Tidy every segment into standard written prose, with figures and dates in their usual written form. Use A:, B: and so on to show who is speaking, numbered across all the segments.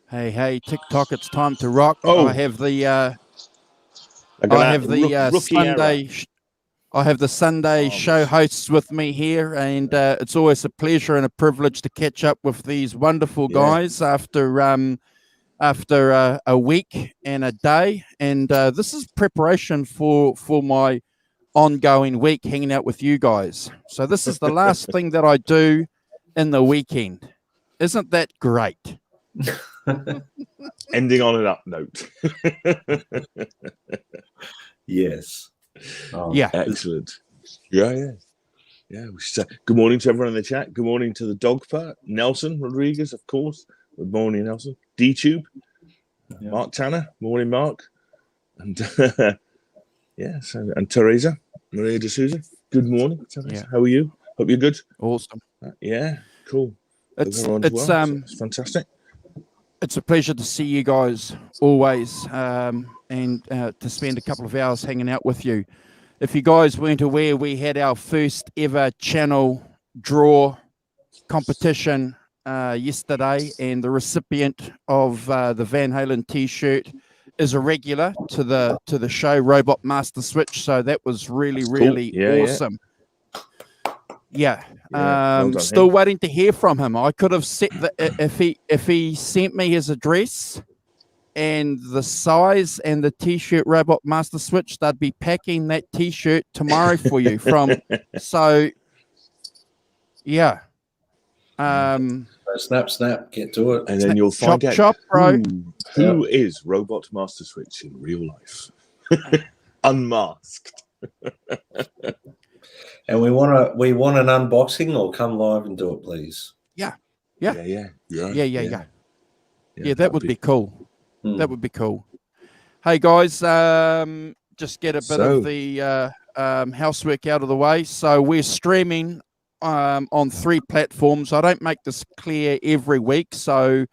A: Hey, TikTok! It's time to rock.
B: Oh.
A: I have the
B: rookie
A: Sunday. I have the Sunday show hosts with me here, and it's always a pleasure and a privilege to catch up with these wonderful guys after a week and a day. And this is preparation for my ongoing week hanging out with you guys. So this is the last thing that I do in the weekend. Isn't that great?
B: Ending on an up note.
C: Yes.
A: Yeah.
B: Excellent. Yeah. Good morning to everyone in the chat. Good morning to the dog part. Nelson Rodriguez, of course. Good morning, Nelson. D-Tube.
C: Yeah.
B: Mark Tanner. Morning, Mark. And and Teresa Maria de Souza. Good morning, Teresa.
A: Yeah.
B: How are you? Hope you're good.
A: Awesome.
B: Cool.
A: It's
B: fantastic.
A: It's a pleasure to see you guys always, and to spend a couple of hours hanging out with you. If you guys weren't aware, we had our first ever channel draw competition yesterday, and the recipient of the Van Halen T-shirt is a regular to the show Robot Master Switch. So that was really awesome. Yeah.
B: Well done,
A: still waiting to hear from him. I could have set if he sent me his address and the size and the T-shirt Robot Master Switch, they'd be packing that T-shirt tomorrow for you.
C: Snap, get to it.
B: And then you'll find out who is Robot Master Switch in real life. Unmasked.
C: And we want an unboxing, or come live and do it, please.
A: Yeah.
B: That
A: would be cool. That would be cool. Hey guys, just get a bit of the housework out of the way. So we're streaming on 3 platforms. I don't make this clear every week. So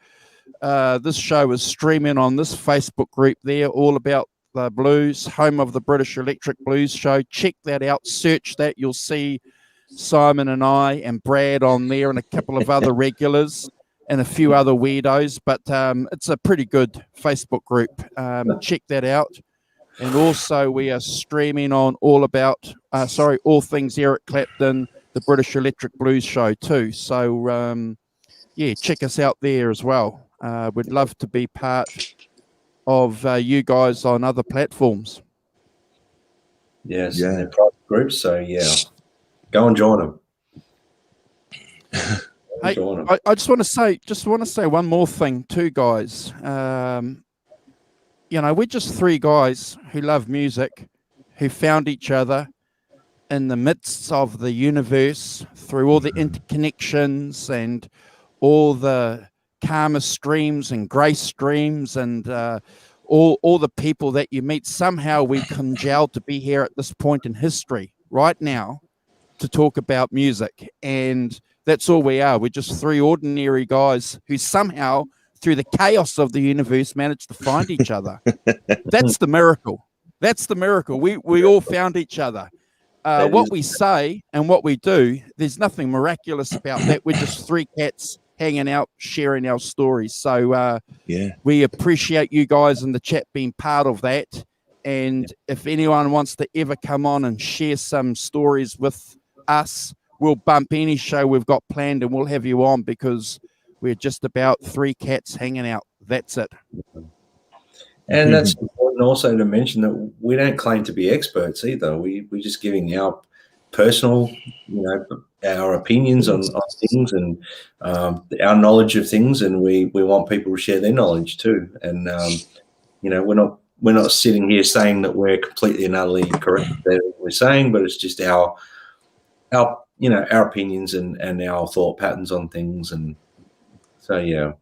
A: this show is streaming on this Facebook group there, all about the blues, home of the British Electric Blues Show. Check that out. Search that. You'll see Simon and I and Brad on there, and a couple of other regulars and a few other weirdos. But it's a pretty good Facebook group. Check that out. And also we are streaming on all things Eric Clapton, the British Electric Blues Show too. So check us out there as well. We'd love to be part of you guys on other platforms.
C: Yes, and they're private groups, so go and join them.
A: I just want to say one more thing too, guys. We're just 3 guys who love music, who found each other in the midst of the universe through all the interconnections and all the karma streams and grace streams and all the people that you meet. Somehow we congealed to be here at this point in history right now to talk about music, and that's all we are. We're just 3 ordinary guys who somehow through the chaos of the universe managed to find each other. That's the miracle. We all found each other. What we say and what we do, there's nothing miraculous about that. We're just 3 cats hanging out, sharing our stories. So we appreciate you guys in the chat being part of that. And if anyone wants to ever come on and share some stories with us, we'll bump any show we've got planned and we'll have you on, because we're just about 3 cats hanging out. That's it.
C: And that's important also to mention that we don't claim to be experts either. We're just giving our personal, our opinions on things and our knowledge of things, and we want people to share their knowledge too. And we're not sitting here saying that we're completely and utterly correct with what we're saying, but it's just our opinions and our thought patterns on things. And so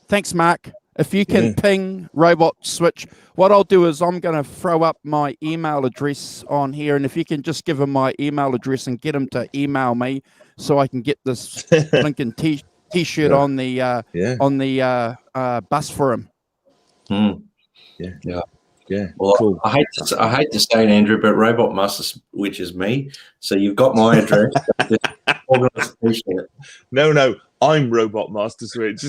A: thanks, Mark. If you can ping Robot Switch, what I'll do is I'm going to throw up my email address on here, and if you can just give him my email address and get him to email me so I can get this Lincoln T-shirt on the bus for him.
C: Yeah. Well, cool. I hate to say it, Andrew, but Robot Master Switch is me. So you've got my address.
B: No. I'm Robot Master Switch.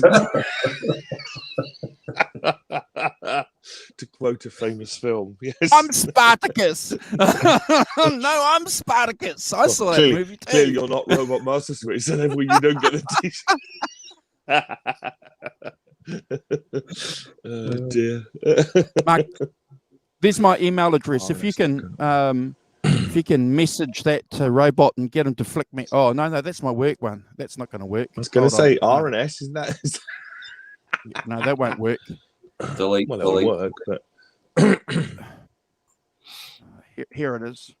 B: To quote a famous film, yes.
A: I'm Spartacus. No, I'm Spartacus. I saw that movie too.
B: Clearly, you're not Robot Master Switch, so therefore you don't get the t-shirt. Oh dear.
A: Mark, there's my email address. If you can message that to Robot and get him to flick me. Oh no, that's my work one. That's not going to work.
B: I was going to say R and S, isn't that?
A: No, that won't work.
C: Delete.
B: Well, that'll work, but
A: here it is.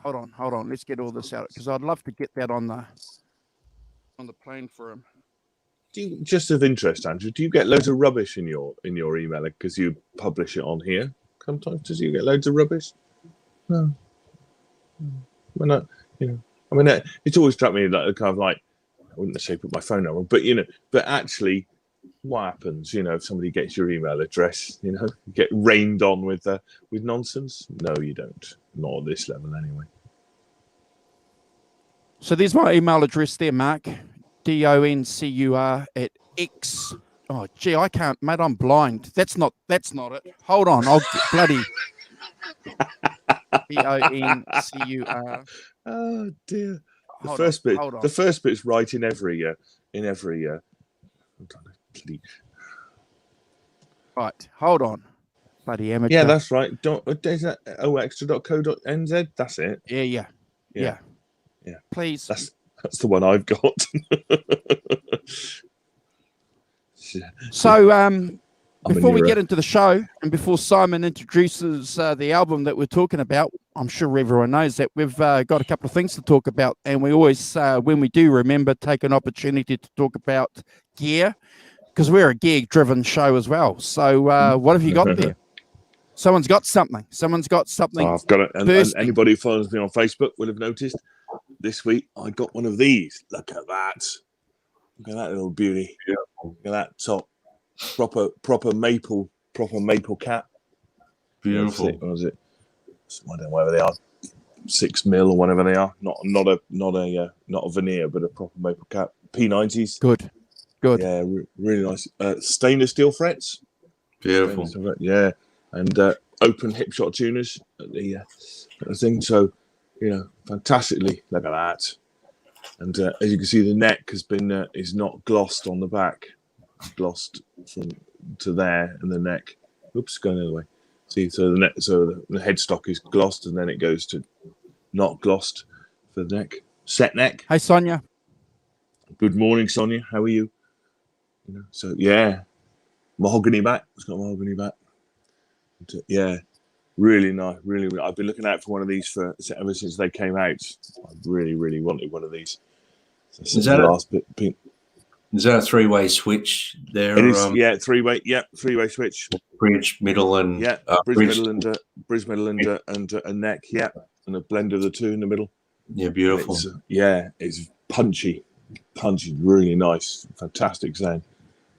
A: Hold on. Let's get all this out because I'd love to get that on the plane for him.
B: Just of interest, Andrew, do you get loads of rubbish in your email because you publish it on here? Sometimes, does you get loads of rubbish? No. We're not, I mean, it's always struck me like kind of like, I wouldn't necessarily put my phone number, but but actually, what happens? If somebody gets your email address, you get rained on with nonsense. No, you don't. Not at this level, anyway.
A: So there's my email address there, Mark. DONCUR@X. Oh, gee, I can't, mate. I'm blind. That's not it. Hold on, I'll bloody DONCUR.
B: Oh dear. The first bit's right in every.
A: Right, hold on. Bloody amateur.
B: Yeah, that's right. Is that oextra.co.nz? That's it.
A: Yeah. Please.
B: That's the one I've got.
A: So, before we get into the show and before Simon introduces the album that we're talking about, I'm sure everyone knows that we've got a couple of things to talk about. And we always, when we do remember, take an opportunity to talk about gear because we're a gear-driven show as well. So what have you got there? Someone's got something. Oh,
B: I've got it. And anybody who follows me on Facebook will have noticed this week I got one of these. Look at that. Look at that little beauty. Yeah. Look at that top. Proper maple cap.
C: Beautiful.
B: What was it? I don't know whether they are 6 mil or whatever they are. Not a veneer, but a proper maple cap. P90s.
A: Good.
B: Yeah, really nice. Stainless steel frets.
C: Beautiful.
B: Yeah, and open hip shot tuners at the thing. So, fantastically. Look at that. And as you can see, the neck has been is not glossed on the back. It's glossed from to there, and the neck. Oops, going the other way. See, so the headstock is glossed, and then it goes to not glossed for the neck. Set neck.
A: Hey, Sonia.
B: Good morning, Sonia. How are you? So yeah, mahogany back. It's got mahogany back. Yeah, really nice. Really, I've been looking out for one of these ever since they came out. I really, really wanted one of these. So
C: is that a three-way switch there?
B: It is, yeah, three-way. Yeah, three-way switch.
C: Bridge, middle, and
B: bridge, middle, and neck. Yeah, and a blend of the two in the middle.
C: Yeah, beautiful.
B: It's punchy, really nice, fantastic sound.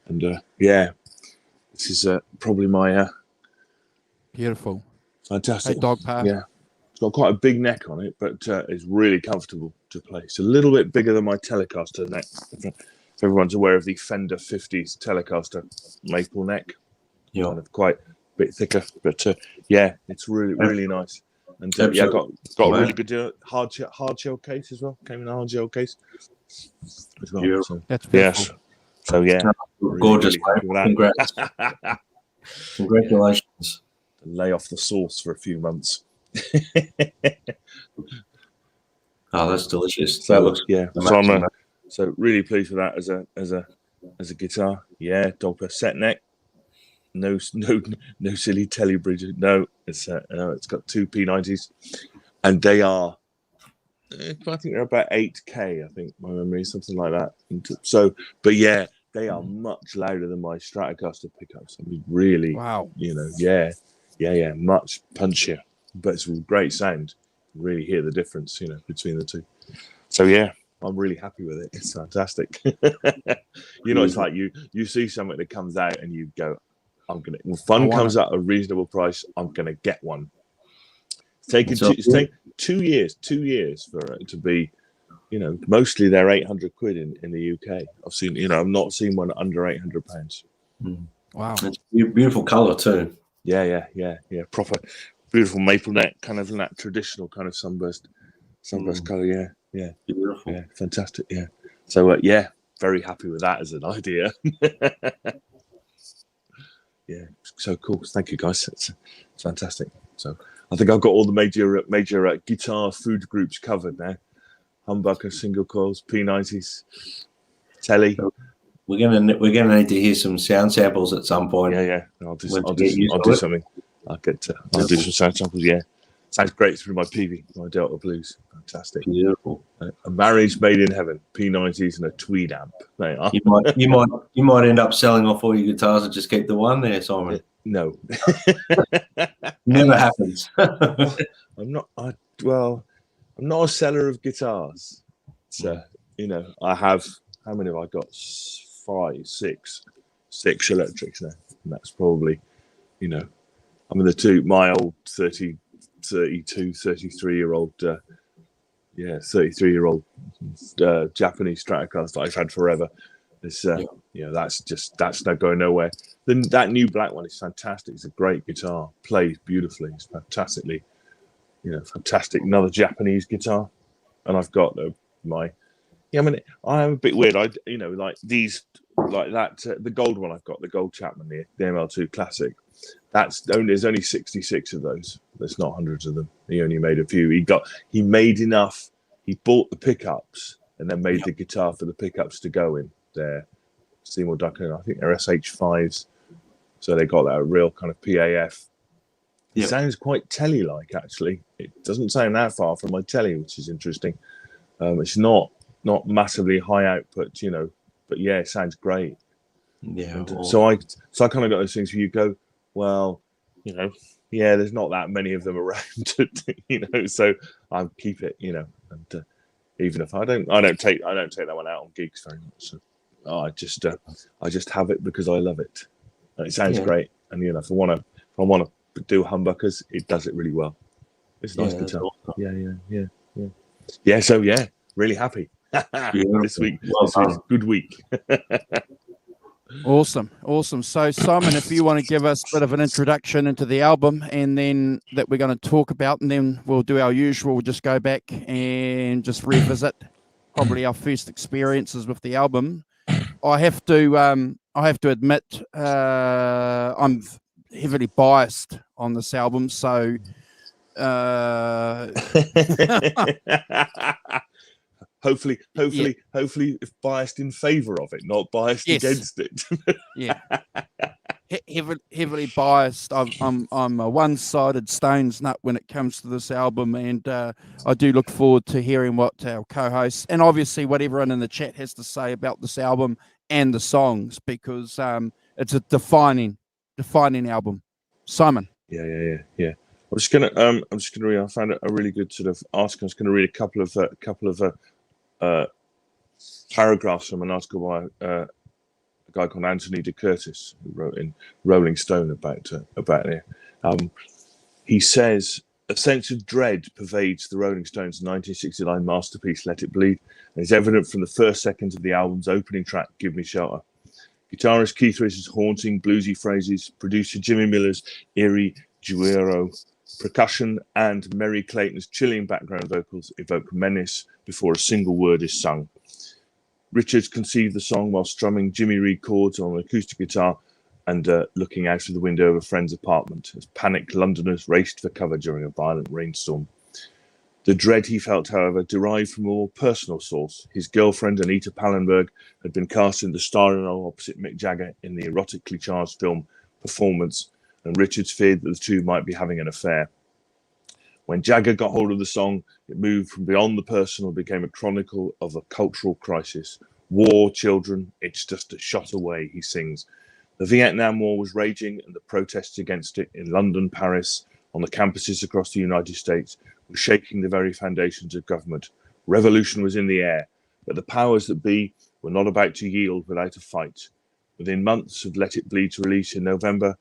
B: And this is probably my
A: beautiful,
B: fantastic
A: dog park.
B: Yeah, it's got quite a big neck on it, but it's really comfortable to play. It's a little bit bigger than my Telecaster neck. If everyone's aware of the Fender 50s Telecaster maple neck, kind of quite a bit thicker, but it's really nice. And got a really good hard shell case as well. Came in a hard shell case as well.
C: Beautiful.
B: So,
A: that's beautiful.
B: Yes. So yeah,
C: gorgeous.
B: Really
C: Congratulations.
B: Lay off the sauce for a few months.
C: Oh, that's delicious.
B: So
C: That looks
B: so really pleased with that as a guitar. Yeah, Dogper set neck. No silly telly bridge. No, it's got two P90s, and they are. I think they're about 8K. I think my memory is something like that. So, but yeah, they are much louder than my Stratocaster pickups. I mean, really.
A: Wow.
B: Much punchier, but it's a great sound. You really hear the difference, between the two. So yeah, I'm really happy with it. It's fantastic. It's like you see something that comes out and you go, when fun comes at a reasonable price, I'm gonna get one. It's taken 2 years for it to be, you know, mostly they're 800 quid in the UK. I've seen, you know, I've not seen one under £800.
A: Wow.
C: It's beautiful colour too.
B: Yeah. Proper, beautiful maple neck, kind of in that traditional kind of sunburst colour. Yeah.
C: Beautiful.
B: Yeah, fantastic. Yeah. So yeah, very happy with that as an idea. Yeah, so cool. Thank you, guys. It's fantastic. So I think I've got all the major guitar food groups covered now. Humbucker, single coils, P90s, telly.
C: We're gonna need to hear some sound samples at some point.
B: Yeah. I'll do something. I'll do some sound samples. Yeah, sounds great through my PV, my Delta Blues. Fantastic.
C: Beautiful.
B: A marriage made in heaven. P90s and a tweed amp. They are.
C: You might end up selling off all your guitars and just keep the one there, Simon.
B: No.
C: Never happens.
B: I'm not a seller of guitars. So, you know, I have, how many have I got? 5, 6 electrics now. And that's probably, you know, I mean, my old 32, 33-year-old, 33-year-old Japanese Stratocaster that I've had forever. It's, you know, that's not going nowhere. Then that new black one is fantastic. It's a great guitar, plays beautifully. It's fantastic. Another Japanese guitar, and I've got I mean, I'm a bit weird. Like these, like that, the gold one I've got, the gold Chapman, the ML2 Classic. There's only 66 of those. There's not hundreds of them. He only made a few. He made enough. He bought the pickups and then made the guitar for the pickups to go in there. Seymour Duncan, I think they're SH5s. So they got that real kind of PAF. It sounds quite telly-like, actually. It doesn't sound that far from my telly, which is interesting. It's not massively high output, you know, but yeah, it sounds great.
C: Yeah.
B: So I kind of got those things where you go, well, you know, yeah, there's not that many of them around, you know, so I'll keep it, you know, and even if I don't take that one out on gigs very much. So I just have it because I love it. And it sounds great, and you know, if I want to do humbuckers, it does it really well. It's a nice guitar. Awesome. Yeah. So yeah, really happy. This week, this week's a good week.
A: Awesome. So Simon, if you want to give us a bit of an introduction into the album, and then that we're going to talk about, and then we'll do our usual. We'll just go back and just revisit probably our first experiences with the album. I have to admit, I'm heavily biased on this album, so
B: hopefully if biased in favor of it, not biased against it.
A: Yeah. Heavily biased. I'm a one-sided Stones nut when it comes to this album, and I do look forward to hearing what our co-hosts and obviously what everyone in the chat has to say about this album and the songs, because it's a defining album. Simon.
B: Yeah. I'm just gonna read. I found a really good sort of article. I'm just gonna read a couple of paragraphs from an article by a guy called Anthony de Curtis, who wrote in Rolling Stone about it. He says, a sense of dread pervades the Rolling Stones' 1969 masterpiece, Let It Bleed, and is evident from the first seconds of the album's opening track, Give Me Shelter. Guitarist Keith Richards' haunting bluesy phrases, producer Jimmy Miller's eerie duero, percussion, and Mary Clayton's chilling background vocals evoke menace before a single word is sung. Richards conceived the song while strumming Jimmy Reed chords on an acoustic guitar and looking out of the window of a friend's apartment as panicked Londoners raced for cover during a violent rainstorm. The dread he felt, however, derived from a more personal source. His girlfriend, Anita Pallenberg, had been cast in the starring role opposite Mick Jagger in the erotically charged film Performance, and Richards feared that the two might be having an affair. When Jagger got hold of the song, it moved from beyond the personal and became a chronicle of a cultural crisis. War, children, it's just a shot away, he sings. The Vietnam War was raging, and the protests against it in London, Paris, on the campuses across the United States were shaking the very foundations of government. Revolution was in the air, but the powers that be were not about to yield without a fight. Within months of Let It Bleed to release in November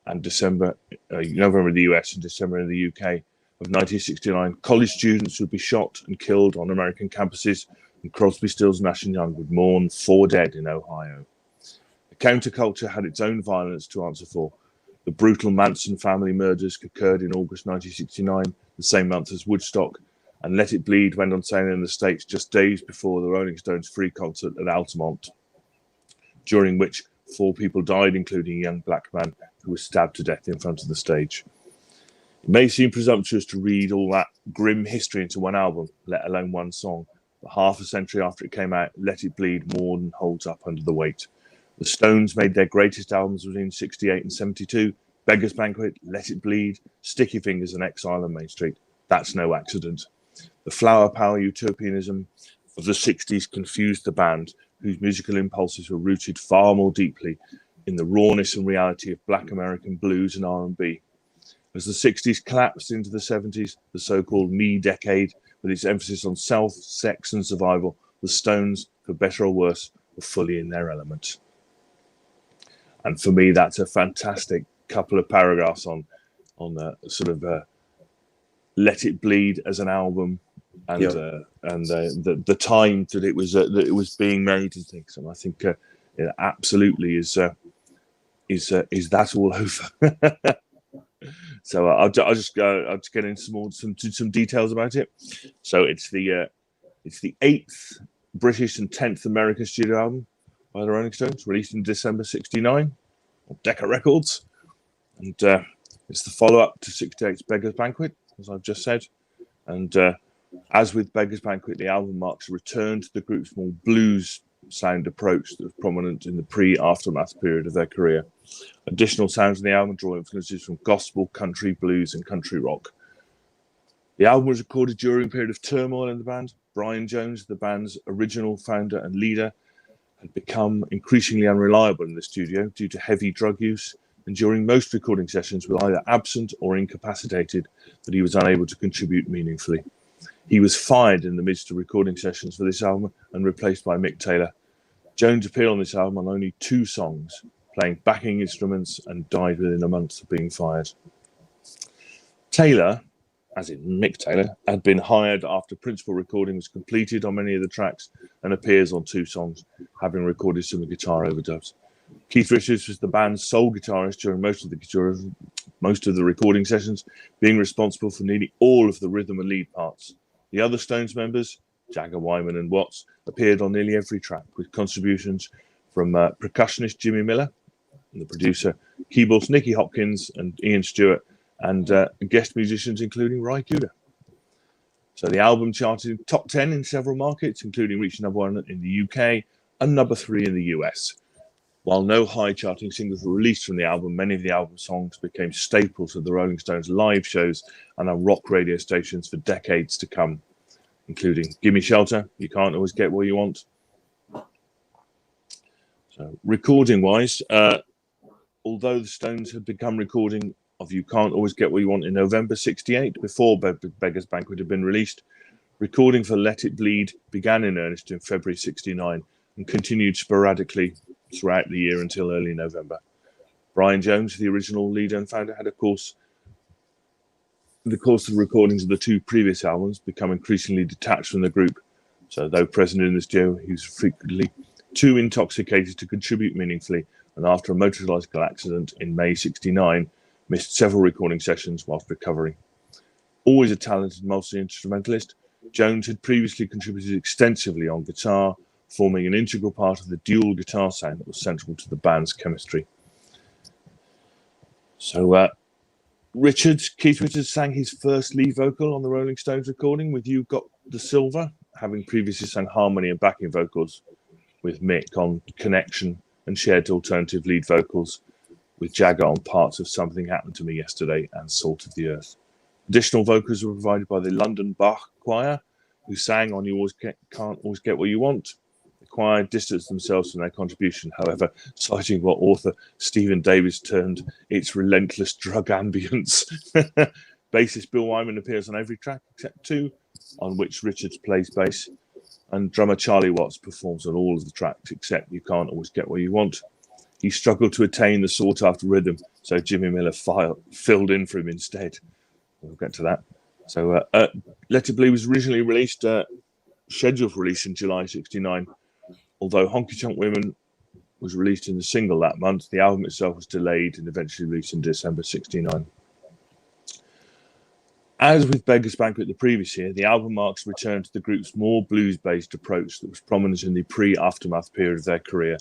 B: and December, November in the US and December in the UK, of 1969, college students would be shot and killed on American campuses, and Crosby, Stills, Nash and Young would mourn 4 dead in Ohio. The counterculture had its own violence to answer for. The brutal Manson family murders occurred in August 1969, the same month as Woodstock, and Let It Bleed went on sale in the States just days before the Rolling Stones' free concert at Altamont, during which 4 people died, including a young black man who was stabbed to death in front of the stage. It may seem presumptuous to read all that grim history into one album, let alone one song, but half a century after it came out, Let It Bleed more than holds up under the weight. The Stones made their greatest albums between 68 and 72, Beggar's Banquet, Let It Bleed, Sticky Fingers and Exile on Main Street. That's no accident. The flower power utopianism of the 60s confused the band, whose musical impulses were rooted far more deeply in the rawness and reality of Black American blues and R&B. As the 60s collapsed into the 70s, the so-called me decade, with its emphasis on self, sex and survival, the Stones, for better or worse, were fully in their element. And for me, that's a fantastic couple of paragraphs on Let It Bleed as an album, and the time that it was being made and things. And I think it absolutely is that all over. So I'll just get into some details about it. So it's the 8th British and 10th American studio album by the Rolling Stones, released in December '69 on Decca Records, and it's the follow-up to '68's Beggar's Banquet, as I've just said. And as with Beggar's Banquet, the album marks a return to the group's more blues sound approach that was prominent in the pre-aftermath period of their career. Additional sounds in the album draw influences from gospel, country, blues, and country rock. The album was recorded during a period of turmoil in the band. Brian Jones, the band's original founder and leader, had become increasingly unreliable in the studio due to heavy drug use, and during most recording sessions was either absent or incapacitated, that he was unable to contribute meaningfully. He was fired in the midst of recording sessions for this album and replaced by Mick Taylor. Jones appeared on this album on only 2 songs, playing backing instruments, and died within a month of being fired. Taylor, as in Mick Taylor, had been hired after principal recording was completed on many of the tracks and appears on 2 songs, having recorded some guitar overdubs. Keith Richards was the band's sole guitarist during most of the recording sessions, being responsible for nearly all of the rhythm and lead parts. The other Stones members, Jagger, Wyman and Watts, appeared on nearly every track, with contributions from percussionist Jimmy Miller, and the producer, keyboards Nicky Hopkins and Ian Stewart, and guest musicians including Ry Cooder. So the album charted top 10 in several markets, including reaching #1 in the UK and #3 in the US. While no high-charting singles were released from the album, many of the album songs became staples of the Rolling Stones' live shows and on rock radio stations for decades to come, including Gimme Shelter, You Can't Always Get What You Want. So recording-wise, although the Stones had begun recording of You Can't Always Get What You Want in November '68, before Beggar's Banquet had been released, recording for Let It Bleed began in earnest in February '69 and continued sporadically throughout the year until early November. Brian Jones, the original leader and founder, had, of course, in the course of the recordings of the 2 previous albums, become increasingly detached from the group. So, though present in the studio, he was frequently too intoxicated to contribute meaningfully, and after a motorcycle accident in May '69, missed several recording sessions whilst recovering. Always a talented multi-instrumentalist, Jones had previously contributed extensively on guitar, forming an integral part of the dual guitar sound that was central to the band's chemistry. So Keith Richards sang his first lead vocal on the Rolling Stones recording with You Got the Silver, having previously sang harmony and backing vocals with Mick on Connection and shared alternative lead vocals with Jagger on parts of Something Happened to Me Yesterday and Salt of the Earth. Additional vocals were provided by the London Bach Choir, who sang on You Can't Always Get What You Want. The choir distanced themselves from their contribution, however, citing what author Stephen Davis termed its relentless drug ambience. Bassist Bill Wyman appears on every track except 2, on which Richards plays bass, and drummer Charlie Watts performs on all of the tracks except You Can't Always Get What You Want. He struggled to attain the sought-after rhythm, so Jimmy Miller filled in for him instead. We'll get to that. So Let It Bleed was originally released, scheduled for release in July '69. Although Honky Tonk Women was released in the single that month, the album itself was delayed and eventually released in December '69. As with Beggars Banquet the previous year, the album marks a return to the group's more blues-based approach that was prominent in the pre-aftermath period of their career.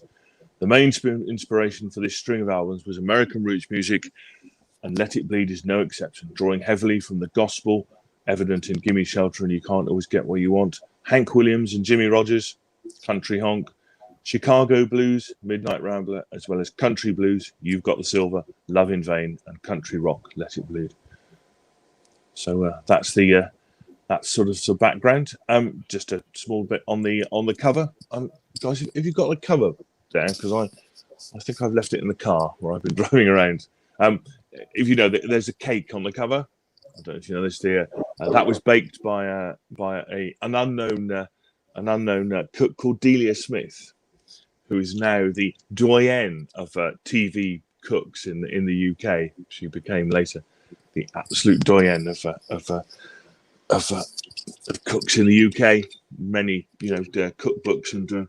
B: The main inspiration for this string of albums was American roots music, and Let It Bleed is no exception, drawing heavily from the gospel, evident in Gimme Shelter and You Can't Always Get What You Want, Hank Williams and Jimmy Rogers, Country Honk, Chicago Blues, Midnight Rambler, as well as country blues, You've Got the Silver, Love in Vain, and country rock, Let It Bleed. So that's sort of some background. Just a small bit on the cover. Guys, have you got the cover there? Because I think I've left it in the car where I've been driving around. If you know, there's a cake on the cover. I don't know if you know this. That was baked by an unknown cook called Delia Smith, who is now the doyenne of TV cooks in the UK. She became later the absolute doyenne of cooks in the UK. Many cookbooks and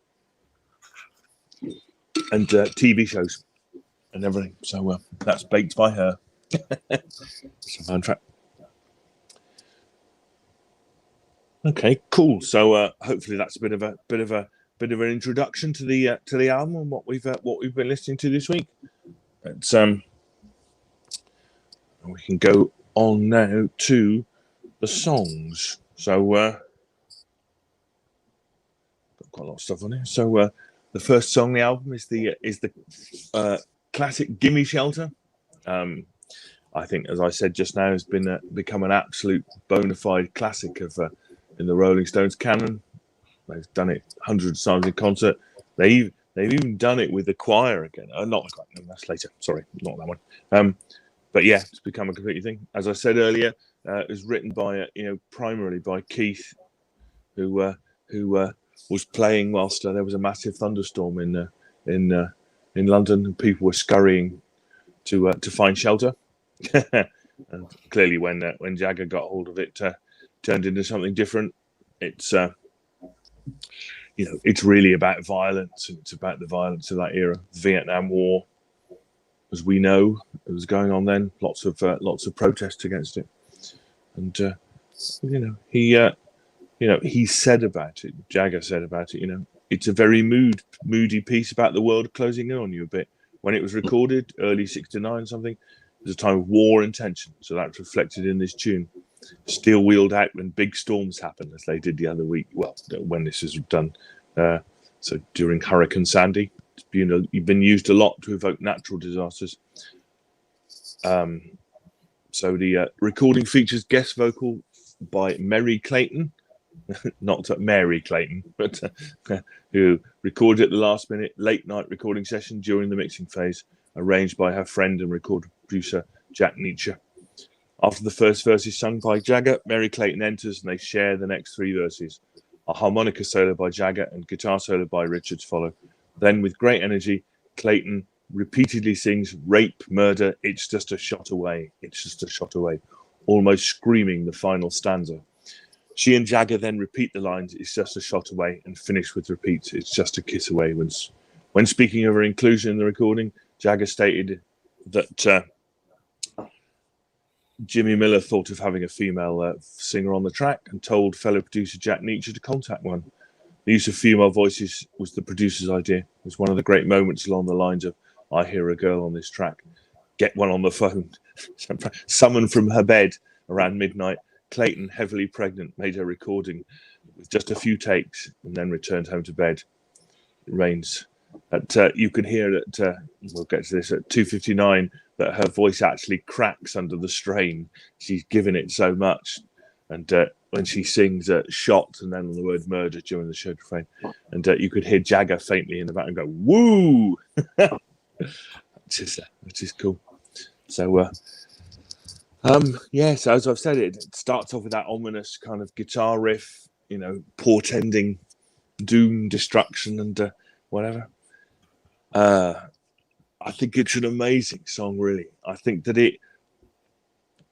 B: TV shows and everything. So that's baked by her. It's a fun track. Okay, cool. So hopefully that's a bit of an introduction to the album and what we've been listening to this week. But we can go on now to the songs. So got quite a lot of stuff on here. So the first song on the album is the classic "Gimme Shelter." I think, as I said just now, has become an absolute bona fide classic of in the Rolling Stones canon. They've done it hundreds of times in concert. They've even done it with the choir again. Not the choir. No, that's later. Sorry, not that one. But yeah, it's become a completely thing. As I said earlier, it was written by primarily by Keith, who was playing whilst there was a massive thunderstorm in London, and people were scurrying to find shelter. And clearly, when Jagger got hold of it, turned into something different. It's it's really about violence, and it's about the violence of that era, Vietnam War. As we know, it was going on then. Lots of protests against it, and he said about it. Jagger said about it. It's a very moody piece about the world closing in on you a bit. When it was recorded, early '69 something, it was a time of war and tension. So that's reflected in this tune. Steel wheeled out when big storms happen, as they did the other week. Well, when this is done, so during Hurricane Sandy. You've been used a lot to evoke natural disasters. So the recording features guest vocal by Mary Clayton, not Mary Clayton, but who recorded at the last minute late night recording session during the mixing phase, arranged by her friend and record producer Jack Nietzsche. After the first verse is sung by Jagger, Mary Clayton enters and they share the next three verses. A harmonica solo by Jagger and guitar solo by Richards follow. Then, with great energy, Clayton repeatedly sings "Rape, Murder, It's Just a Shot Away, It's Just a Shot Away," almost screaming the final stanza. She and Jagger then repeat the lines "It's just a shot away" and finish with repeats "It's just a kiss away." When speaking of her inclusion in the recording, Jagger stated that Jimmy Miller thought of having a female singer on the track and told fellow producer Jack Nietzsche to contact one. The use of female voices was the producer's idea. It was one of the great moments along the lines of "I hear a girl on this track. Get one on the phone." Summoned from her bed around midnight, Clayton, heavily pregnant, made her recording with just a few takes and then returned home to bed. It rains. You can hear that, we'll get to this, at 2:59, that her voice actually cracks under the strain. She's given it so much. And when she sings "shot" and then the word "murder" during the show refrain, and you could hear Jagger faintly in the background go "woo," which is cool. So so as I've said, it starts off with that ominous kind of guitar riff, portending doom, destruction, and whatever. I think it's an amazing song, really. I think that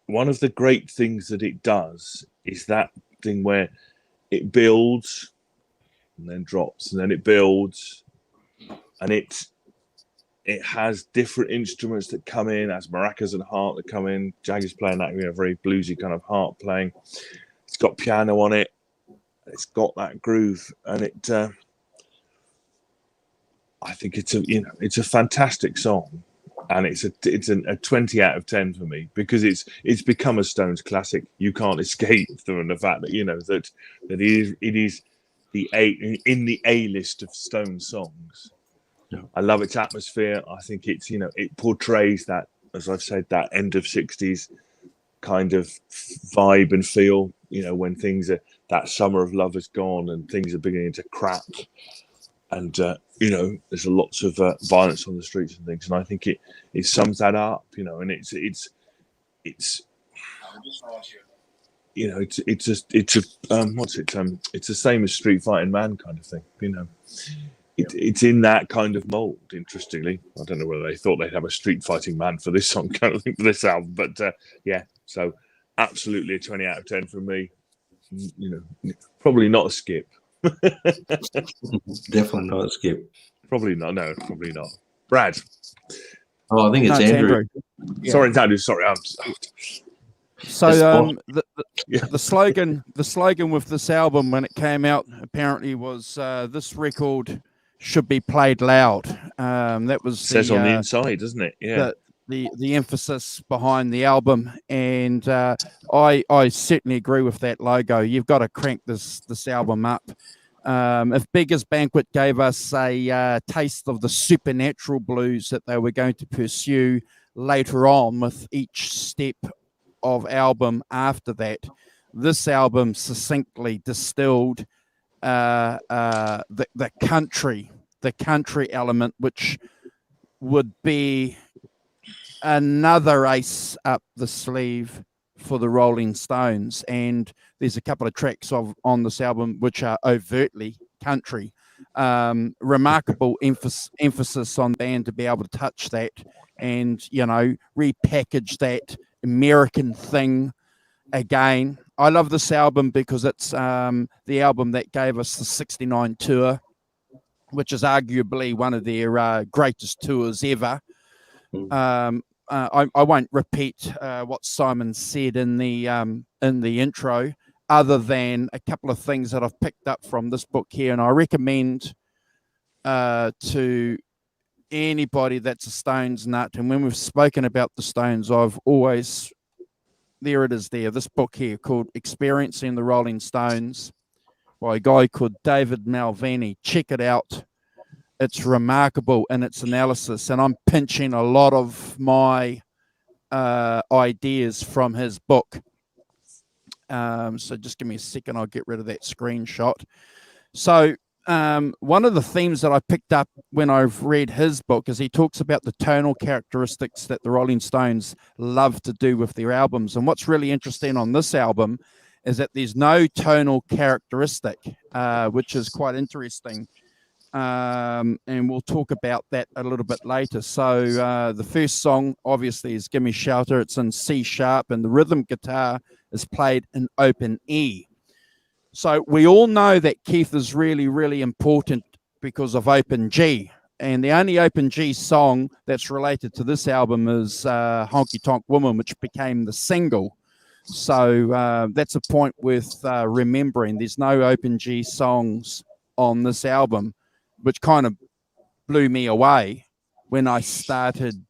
B: one of the great things that it does is that thing where it builds and then drops and then it builds, and it has different instruments that come in, as maracas and harp that come in. Jagger's playing that, very bluesy kind of harp playing. It's got piano on it. It's got that groove, and it. I think it's a fantastic song, and it's a 20 out of 10 for me, because it's become a Stones classic. You can't escape from the fact that that it is in the A list of Stones songs. Yeah. I love its atmosphere. I think it's it portrays that, as I've said, that end of 60s kind of vibe and feel. When things are, that summer of love is gone and things are beginning to crack, and there's lots of violence on the streets and things. And I think it sums that up. And it's it's the same as Street Fighting Man kind of thing. It's in that kind of mold. Interestingly, I don't know whether they thought they'd have a Street Fighting Man for this song kind of thing for this album, but so absolutely a 20 out of 10 from me. Probably not a skip.
C: Definitely not a skip.
B: Probably not. No, probably not. Brad.
C: Oh, I think it's Andrew.
B: Yeah. Sorry, Andrew. Sorry.
A: So the slogan with this album when it came out apparently was this record should be played loud. That was
B: says on the inside, doesn't it? Yeah.
A: The emphasis behind the album, and I certainly agree with that logo. You've got to crank this album up. If Beggars Banquet gave us a taste of the supernatural blues that they were going to pursue later on with each step of album after that, this album succinctly distilled the country element, which would be another ace up the sleeve for the Rolling Stones. And there's a couple of tracks on this album which are overtly country. Remarkable emphasis on the band to be able to touch that and repackage that American thing again. I love this album because it's the album that gave us the '69 tour, which is arguably one of their greatest tours ever. I won't repeat what Simon said in the intro, other than a couple of things that I've picked up from this book here, and I recommend to anybody that's a Stones nut. And when we've spoken about the Stones, I've always, there it is there, this book here called Experiencing the Rolling Stones by a guy called David Malvini. Check it out. It's remarkable in its analysis, and I'm pinching a lot of my ideas from his book. So just give me a second, I'll get rid of that screenshot. So one of the themes that I picked up when I've read his book is he talks about the tonal characteristics that the Rolling Stones love to do with their albums. And what's really interesting on this album is that there's no tonal characteristic, which is quite interesting. And we'll talk about that a little bit later. So the first song, obviously, is Gimme Shelter. It's in C sharp, and the rhythm guitar is played in open E. So we all know that Keith is really, really important because of open G. And the only open G song that's related to this album is Honky Tonk Woman, which became the single. So that's a point worth remembering. There's no open G songs on this album, which kind of blew me away when I started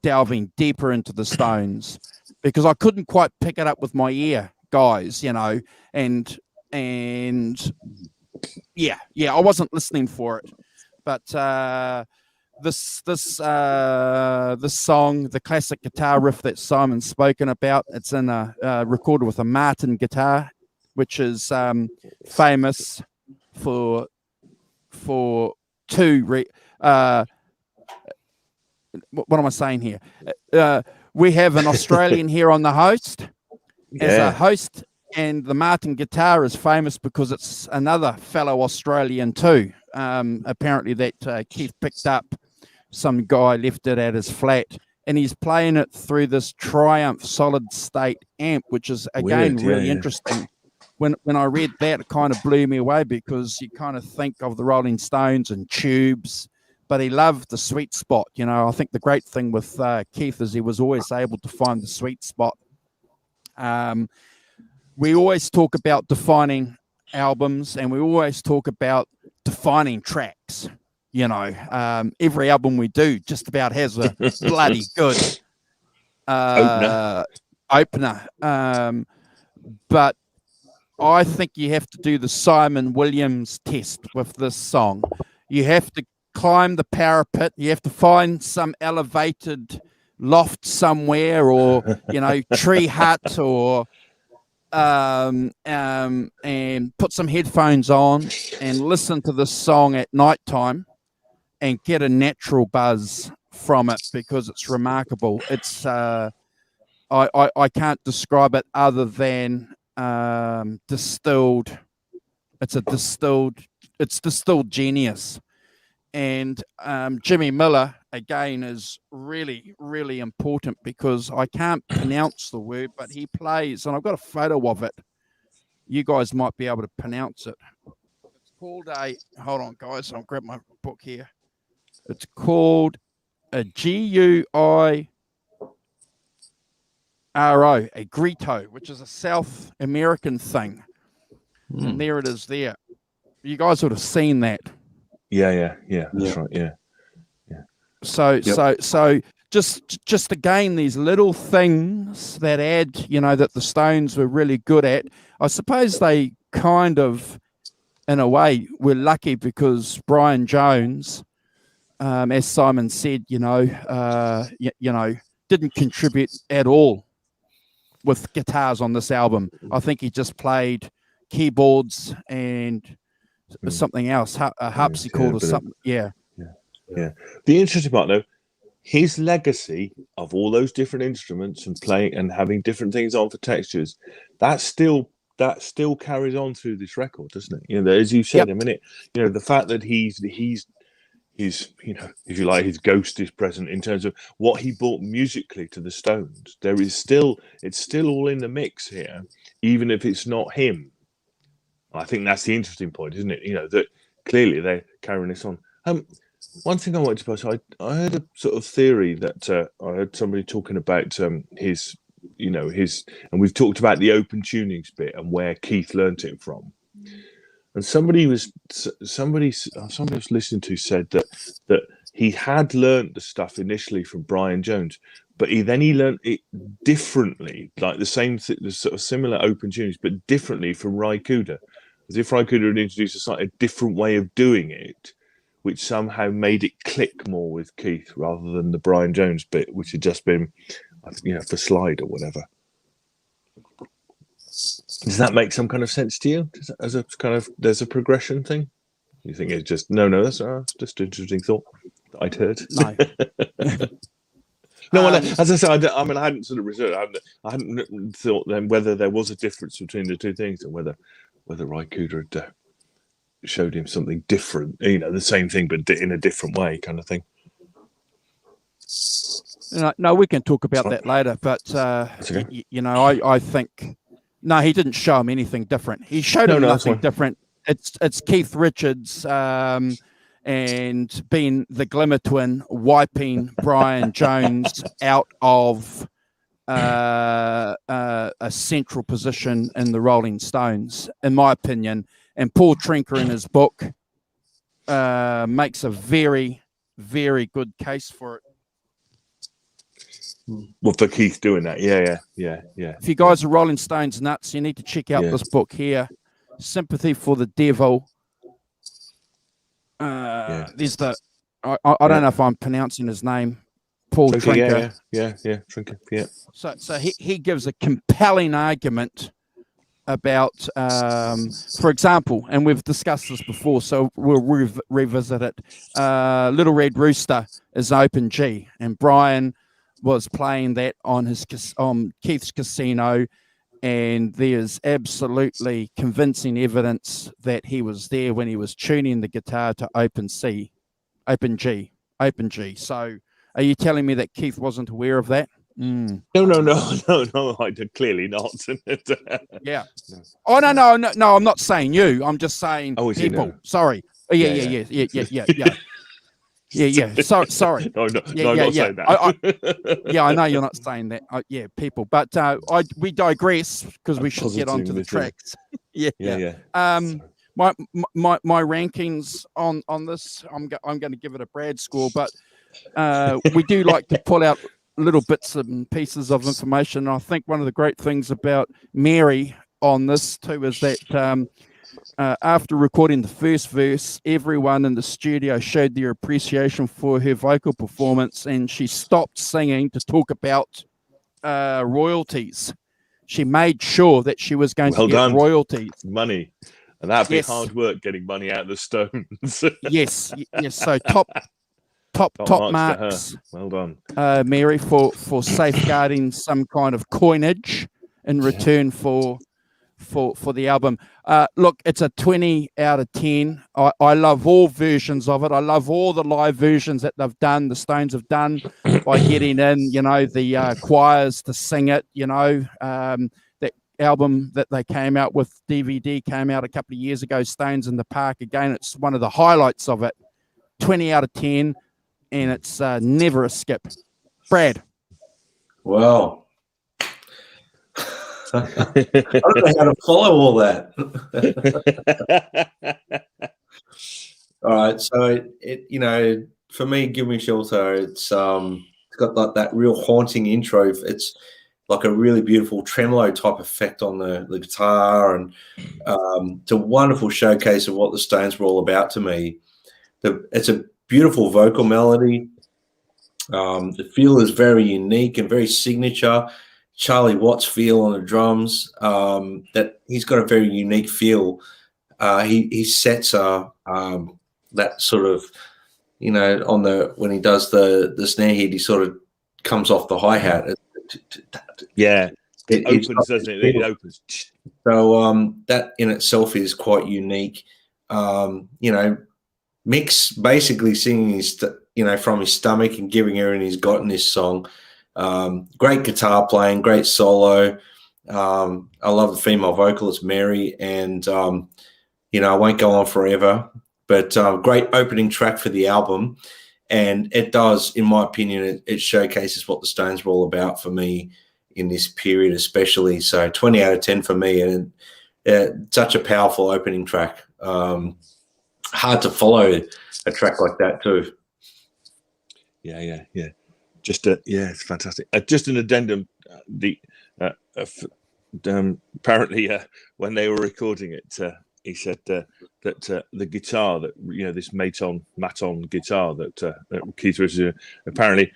A: delving deeper into the Stones, because I couldn't quite pick it up with my ear, guys, and yeah, I wasn't listening for it. But this song, the classic guitar riff that Simon's spoken about, it's in a recorded with a Martin guitar, which is famous for two. What am I saying here? We have an Australian here on the host as a host, and the Martin guitar is famous because it's another fellow Australian too. Apparently that Keith picked up. Some guy left it at his flat and he's playing it through this Triumph solid state amp, which is again really interesting. When I read that, it kind of blew me away, because you kind of think of the Rolling Stones and tubes, but he loved the sweet spot. You know, I think the great thing with Keith is he was always able to find the sweet spot. We always talk about defining albums, and we always talk about defining tracks. You know, every album we do just about has a bloody good opener. But I think you have to do the Simon Williams test with this song. You have to climb the parapet. You have to find some elevated loft somewhere, or, you know, tree hut, or and put some headphones on and listen to this song at nighttime and get a natural buzz from it, because it's remarkable. It's I can't describe it other than distilled. It's distilled genius. And Jimmy Miller again is really, really important, because I can't pronounce the word, but he plays, and I've got a photo of it. You guys might be able to pronounce it. It's called hold on, guys, I'll grab my book here. It's called a GUIRO, a grito, which is a South American thing. And there it is there. You guys would have seen that.
B: Yeah. That's right. Yeah.
A: So just again, these little things that add, you know, that the Stones were really good at. I suppose they kind of, in a way, were lucky, because Brian Jones, as Simon said, you know, didn't contribute at all with guitars on this album. I think he just played keyboards and something else, a harpsichord or something. Yeah.
B: The interesting part, though, his legacy of all those different instruments and playing and having different things on for textures, that still carries on through this record, doesn't it? You know, as you said a minute, you know, the fact that he's you know, if you like, his ghost is present in terms of what he brought musically to the Stones. It's still all in the mix here, even if it's not him. I think that's the interesting point, isn't it? You know, that clearly they're carrying this on. One thing I wanted to post, I heard a sort of theory that I heard somebody talking about his, and we've talked about the open tunings bit and where Keith learnt it from. And somebody I was listening to said that he had learnt the stuff initially from Brian Jones, but he learnt it differently, like the sort of similar open tunings, but differently from Ry Cooder, as if Ry Cooder had introduced a slightly different way of doing it, which somehow made it click more with Keith rather than the Brian Jones bit, which had just been, for slide or whatever. Does that make some kind of sense to you? As a kind of, there's a progression thing? You think it's just, no, that's just an interesting thought that I'd heard.
A: No.
B: No, as I said, I hadn't sort of researched. I hadn't thought then whether there was a difference between the two things, and whether Ry Cooder had showed him something different, the same thing but in a different way, kind of thing.
A: No, we can talk about that later. But okay. I think he didn't show him anything different. He showed him nothing different. It's Keith Richards and being the Glimmer Twin wiping Brian Jones out of a central position in the Rolling Stones, in my opinion. And Paul Trinker in his book makes a very, very good case for it.
B: Well, for Keith doing that, yeah.
A: If you guys are Rolling Stones nuts, you need to check out this book here, Sympathy for the Devil. There's I don't know if I'm pronouncing his name, Paul Trinker.
B: Yeah, Trinker, yeah.
A: So he gives a compelling argument about, for example, and we've discussed this before, so we'll revisit it. Little Red Rooster is open G, and Brian was playing that on Keith's Casino, and there's absolutely convincing evidence that he was there when he was tuning the guitar to open G. So Are you telling me that Keith wasn't aware of that? Mm.
B: No. I did clearly not.
A: Yeah.
B: No.
A: Oh no. I'm not saying you. I'm just saying
B: Oh, is he?
A: people.
B: No.
A: Sorry. Yeah. Sorry.
B: No, I'm
A: Yeah.
B: not saying that.
A: I know you're not saying that. People. But we digress because we should get onto the tracks.
B: Yeah.
A: My rankings on this, I'm going to give it a Brad score, but we do like to pull out little bits and pieces of information. I think one of the great things about Mary on this too is that after recording the first verse, everyone in the studio showed their appreciation for her vocal performance, and she stopped singing to talk about royalties. She made sure that she was going to get royalties.
B: Money. And that'd be hard work getting money out of the Stones.
A: yes. So top marks.
B: Well done,
A: Mary, for safeguarding some kind of coinage in return for the album. Look, it's a 20 out of 10. I love all versions of it. I love all the live versions that they've done, the Stones have done, by getting in, the choirs to sing it, that album that they came out with, DVD, came out a couple of years ago, Stones in the Park. Again, it's one of the highlights of it. 20 out of 10, and it's never a skip. Brad.
C: Well, I don't know how to follow all that. All right, so it for me, Give Me Shelter, it's got like that real haunting intro. It's like a really beautiful tremolo type effect on the guitar, and it's a wonderful showcase of what the Stones were all about to me. It's a beautiful vocal melody. The feel is very unique and very signature. Charlie Watts feel on the drums. That he's got a very unique feel. He sets that sort of, on when he does the snare hit, he sort of comes off the hi-hat.
B: Yeah, it opens, doesn't it? It opens.
C: So that in itself is quite unique. Mick's basically singing his, from his stomach and giving everything he's got in this song. Great guitar playing, great solo. I love the female vocalist, Mary, and, I won't go on forever, but great opening track for the album. And it does, in my opinion, it showcases what the Stones were all about for me in this period especially. So 20 out of 10 for me, and such a powerful opening track. Hard to follow a track like that too.
B: Yeah. It's fantastic. Just an addendum. Apparently, when they were recording it, he said that the guitar that this Maton guitar that Keith was apparently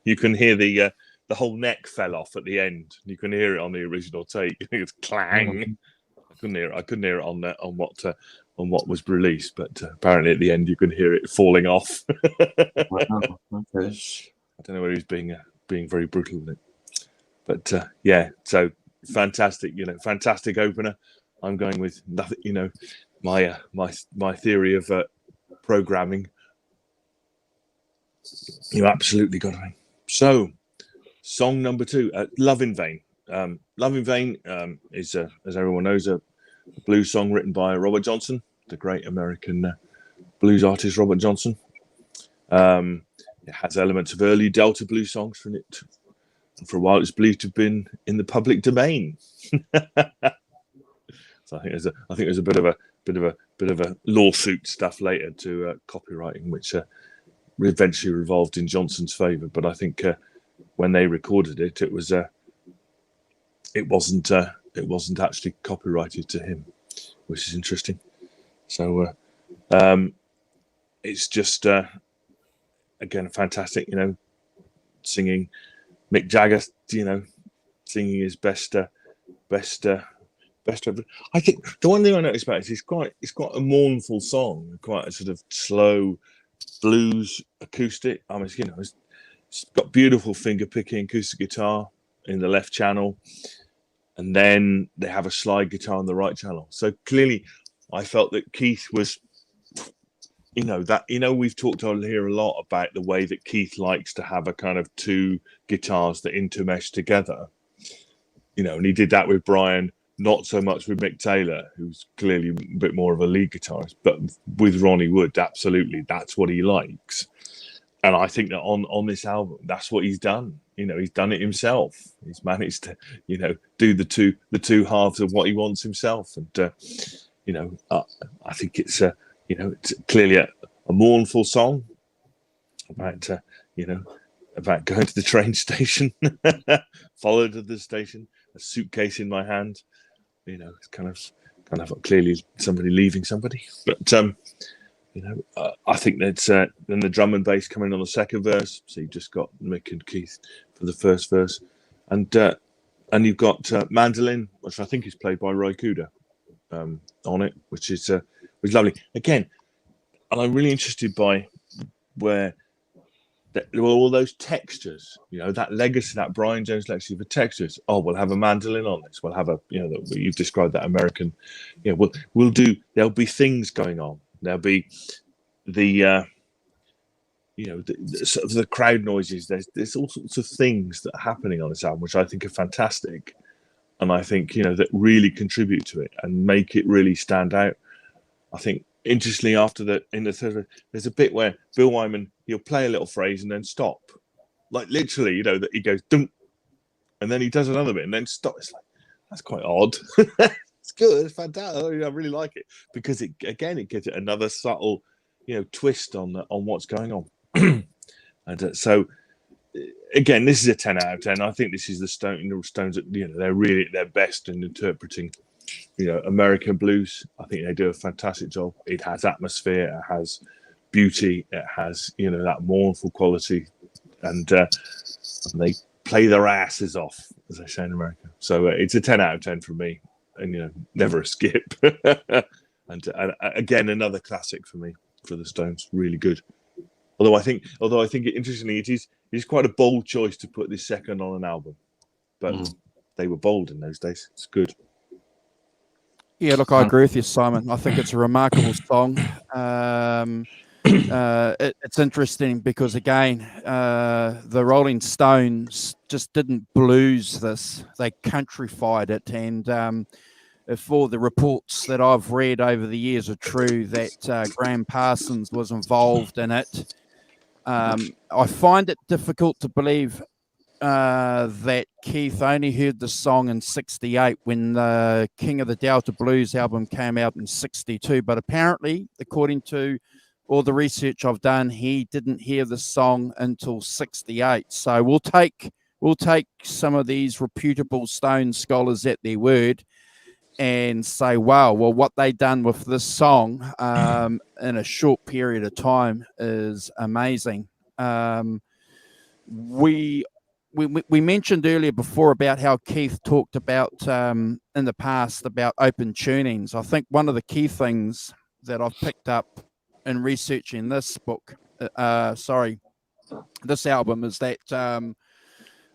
B: you can hear the whole neck fell off at the end. You can hear it on the original take. It's clang. I couldn't hear it on what was released, but apparently at the end you could hear it falling off.
C: Wow. Okay.
B: I don't know whether he's being very brutal with it, but so fantastic, fantastic opener. I'm going with nothing, my theory of programming. You absolutely got it. So, song number 2, "Love in Vain." "Love in Vain" is, as everyone knows, a blues song written by Robert Johnson, the great American blues artist Robert Johnson. It has elements of early Delta blues songs in it. And for a while, it's believed to have been in the public domain. So I think there's a bit of a lawsuit stuff later to copywriting, which eventually revolved in Johnson's favour. But I think when they recorded it, it wasn't actually copyrighted to him, which is interesting. So it's just again fantastic, singing Mick Jagger, singing his best. I think the one thing I noticed about it is it's quite a mournful song, quite a sort of slow blues acoustic. I mean, it's got beautiful finger picking acoustic guitar in the left channel, and then they have a slide guitar on the right channel. So clearly, I felt that Keith was we've talked on here a lot about the way that Keith likes to have a kind of two guitars that intermesh together. And he did that with Brian, not so much with Mick Taylor, who's clearly a bit more of a lead guitarist, but with Ronnie Wood, absolutely, that's what he likes. And I think that on this album, that's what he's done. He's done it himself. He's managed to, do the two halves of what he wants himself. And I think it's it's clearly a mournful song about about going to the train station, followed to the station, a suitcase in my hand. It's kind of clearly somebody leaving somebody. But I think that's then the drum and bass coming on the second verse. So you just got Mick and Keith for the first verse, and you've got mandolin, which I think is played by Roy Kuda on it, which is lovely. Again, and I'm really interested by where all those textures, that legacy, that Brian Jones legacy for textures. Oh, we'll have a mandolin on this. We'll have you've described that American. We'll do. There'll be things going on. There'll be the sort of the crowd noises. There's all sorts of things that are happening on this album, which I think are fantastic, and I think that really contribute to it and make it really stand out. I think interestingly, in the third, there's a bit where Bill Wyman, he'll play a little phrase and then stop, like literally, that he goes dum, and then he does another bit and then stop. It's like, that's quite odd. It's good, it's fantastic. I really like it because it gives it another subtle, twist on what's going on. And so, again, this is a 10 out of 10. I think this is the Stones. They're really at their best in interpreting, American blues. I think they do a fantastic job. It has atmosphere, it has beauty, it has that mournful quality, and they play their asses off, as they say in America. So it's a 10 out of 10 from me, and never a skip. and again, another classic for me for the Stones. Really good. Although I think interestingly, it is quite a bold choice to put this second on an album, but they were bold in those days. It's good.
A: Yeah, look, I agree with you, Simon. I think it's a remarkable song. It's interesting because, again, the Rolling Stones just didn't blues this. They countrified it. And if all the reports that I've read over the years are true, that Graham Parsons was involved in it, I find it difficult to believe that Keith only heard the song in 68 when the King of the Delta Blues album came out in 62. But apparently, according to all the research I've done, he didn't hear the song until 68. So we'll take some of these reputable Stone scholars at their word and say, wow, well, what they done with this song in a short period of time is amazing. We mentioned earlier before about how Keith talked about in the past about open tunings. I think one of the key things that I've picked up in researching this this album is that,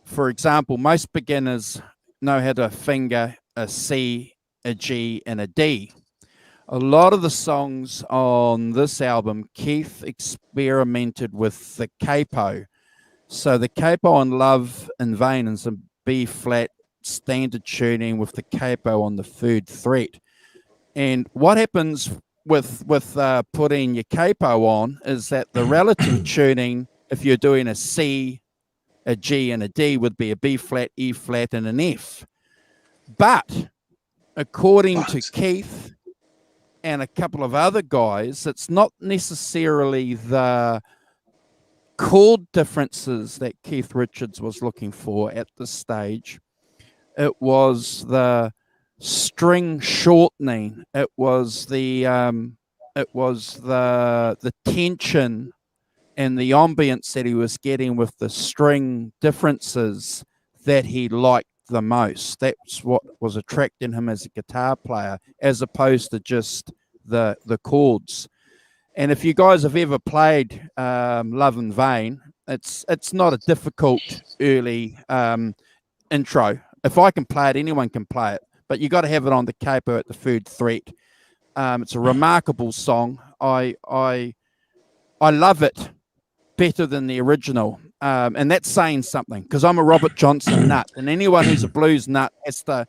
A: for example, most beginners know how to finger a C, a G, and a D. A lot of the songs on this album, Keith experimented with the capo. So the capo on Love in Vain is a B flat standard tuning with the capo on the third fret. And what happens with putting your capo on is that the relative tuning, if you're doing a C, a G, and a D, would be a B flat, E flat, and an F. But according to Keith and a couple of other guys, it's not necessarily the chord differences that Keith Richards was looking for at this stage. It was the string shortening. It was the tension and the ambience that he was getting with the string differences that he liked the most. That's what was attracting him as a guitar player, as opposed to just the chords. And if you guys have ever played Love in Vain, it's not a difficult early intro. If I can play it, anyone can play it. But you got to have it on the capo at the third fret. It's a remarkable song. I I love it better than the original. And that's saying something, because I'm a Robert Johnson nut, and anyone who's a blues nut has to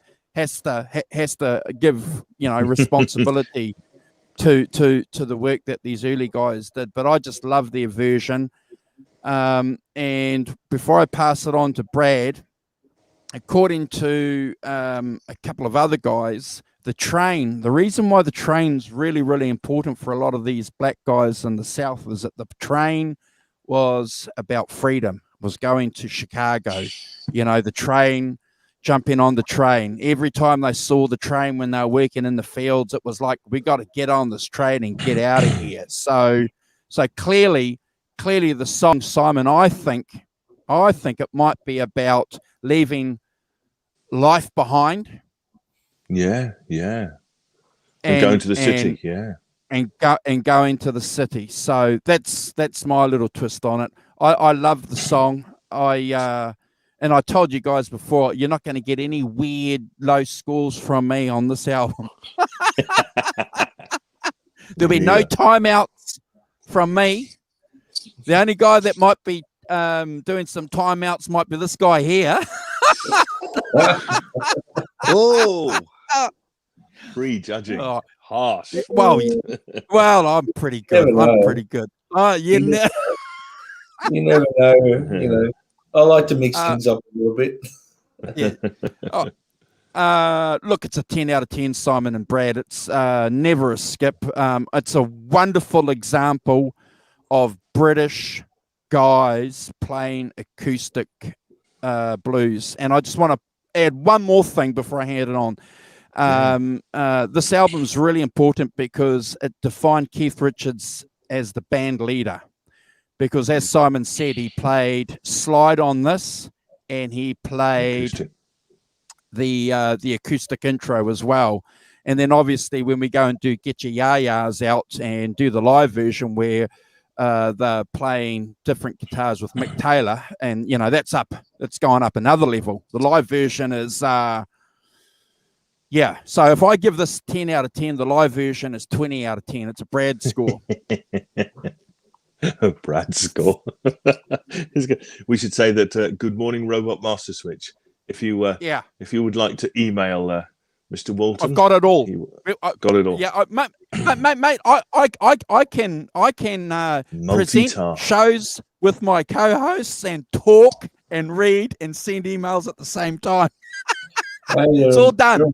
A: give, you know, responsibility to the work that these early guys did. But I just love their version. And before I pass it on to Brad, according to a couple of other guys, the reason why the train's really, really important for a lot of these black guys in the South is that the train was about freedom, was going to Chicago. You know, the train, jumping on the train. Every time they saw the train when they were working in the fields, it was like, we got to get on this train and get out of here. So clearly the song, Simon, I think it might be about leaving life behind.
B: Yeah. And going to the city,
A: and going to the city. So that's my little twist on it. I love the song. And I told you guys before, you're not going to get any weird low scores from me on this album. There'll be no timeouts from me. The only guy that might be doing some timeouts might be this guy here.
B: Oh, prejudging. Harsh.
A: Well, I'm pretty good. I'm pretty good.
C: You never know. You know, I like to mix things up a little bit.
A: Yeah. Look, it's a 10 out of 10, Simon and Brad. It's never a skip. It's a wonderful example of British guys playing acoustic blues. And I just want to add one more thing before I hand it on. This album's really important because it defined Keith Richards as the band leader. Because as Simon said, he played slide on this, and he played the acoustic intro as well. And then obviously when we go and do Get Your Ya-Ya's out and do the live version where they're playing different guitars with Mick Taylor, and you know it's going up another level. The live version is so if I give this 10 out of 10, the live version is 20 out of 10. It's a Brad score.
B: Brad score. We should say that good morning, Robot Master Switch. If you would like to email Mr. Walton,
A: I've got it all.
B: Got it all.
A: Yeah, mate. I can present shows with my co-hosts and talk and read and send emails at the same time. It's all done.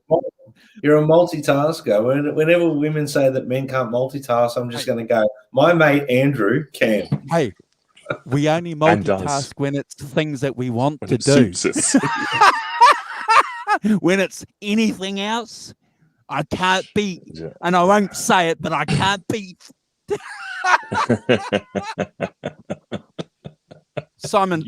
C: You're a multitasker. Whenever women say that men can't multitask, I'm just going to go, my mate Andrew can.
A: Hey, we only multitask when it's things that we want to do. When it's anything else, I can't beat. Yeah. And I won't say it, but I can't beat. Simon,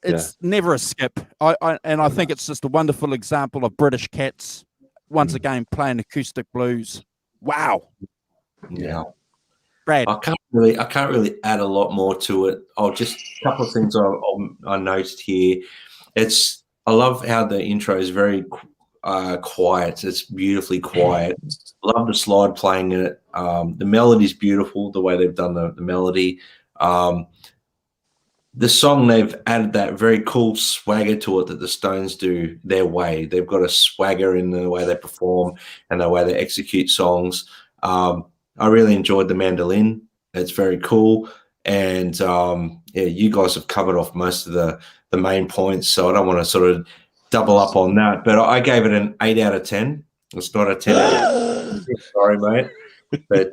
A: it's never a skip. I think it's just a wonderful example of British cats once again playing acoustic blues. Wow.
C: Yeah.
A: Brad.
C: I can't really add a lot more to it. I'll just a couple of things I noticed here. I love how the intro is very quiet. It's beautifully quiet. Love the slide playing in it. The melody's beautiful, the way they've done the melody. The song, they've added that very cool swagger to it that the Stones do their way. They've got a swagger in the way they perform and the way they execute songs. I really enjoyed the mandolin. It's very cool. And you guys have covered off most of the main points, so I don't want to sort of double up on that. But I gave it an 8 out of 10. It's not a 10 out of 10. Sorry, mate. But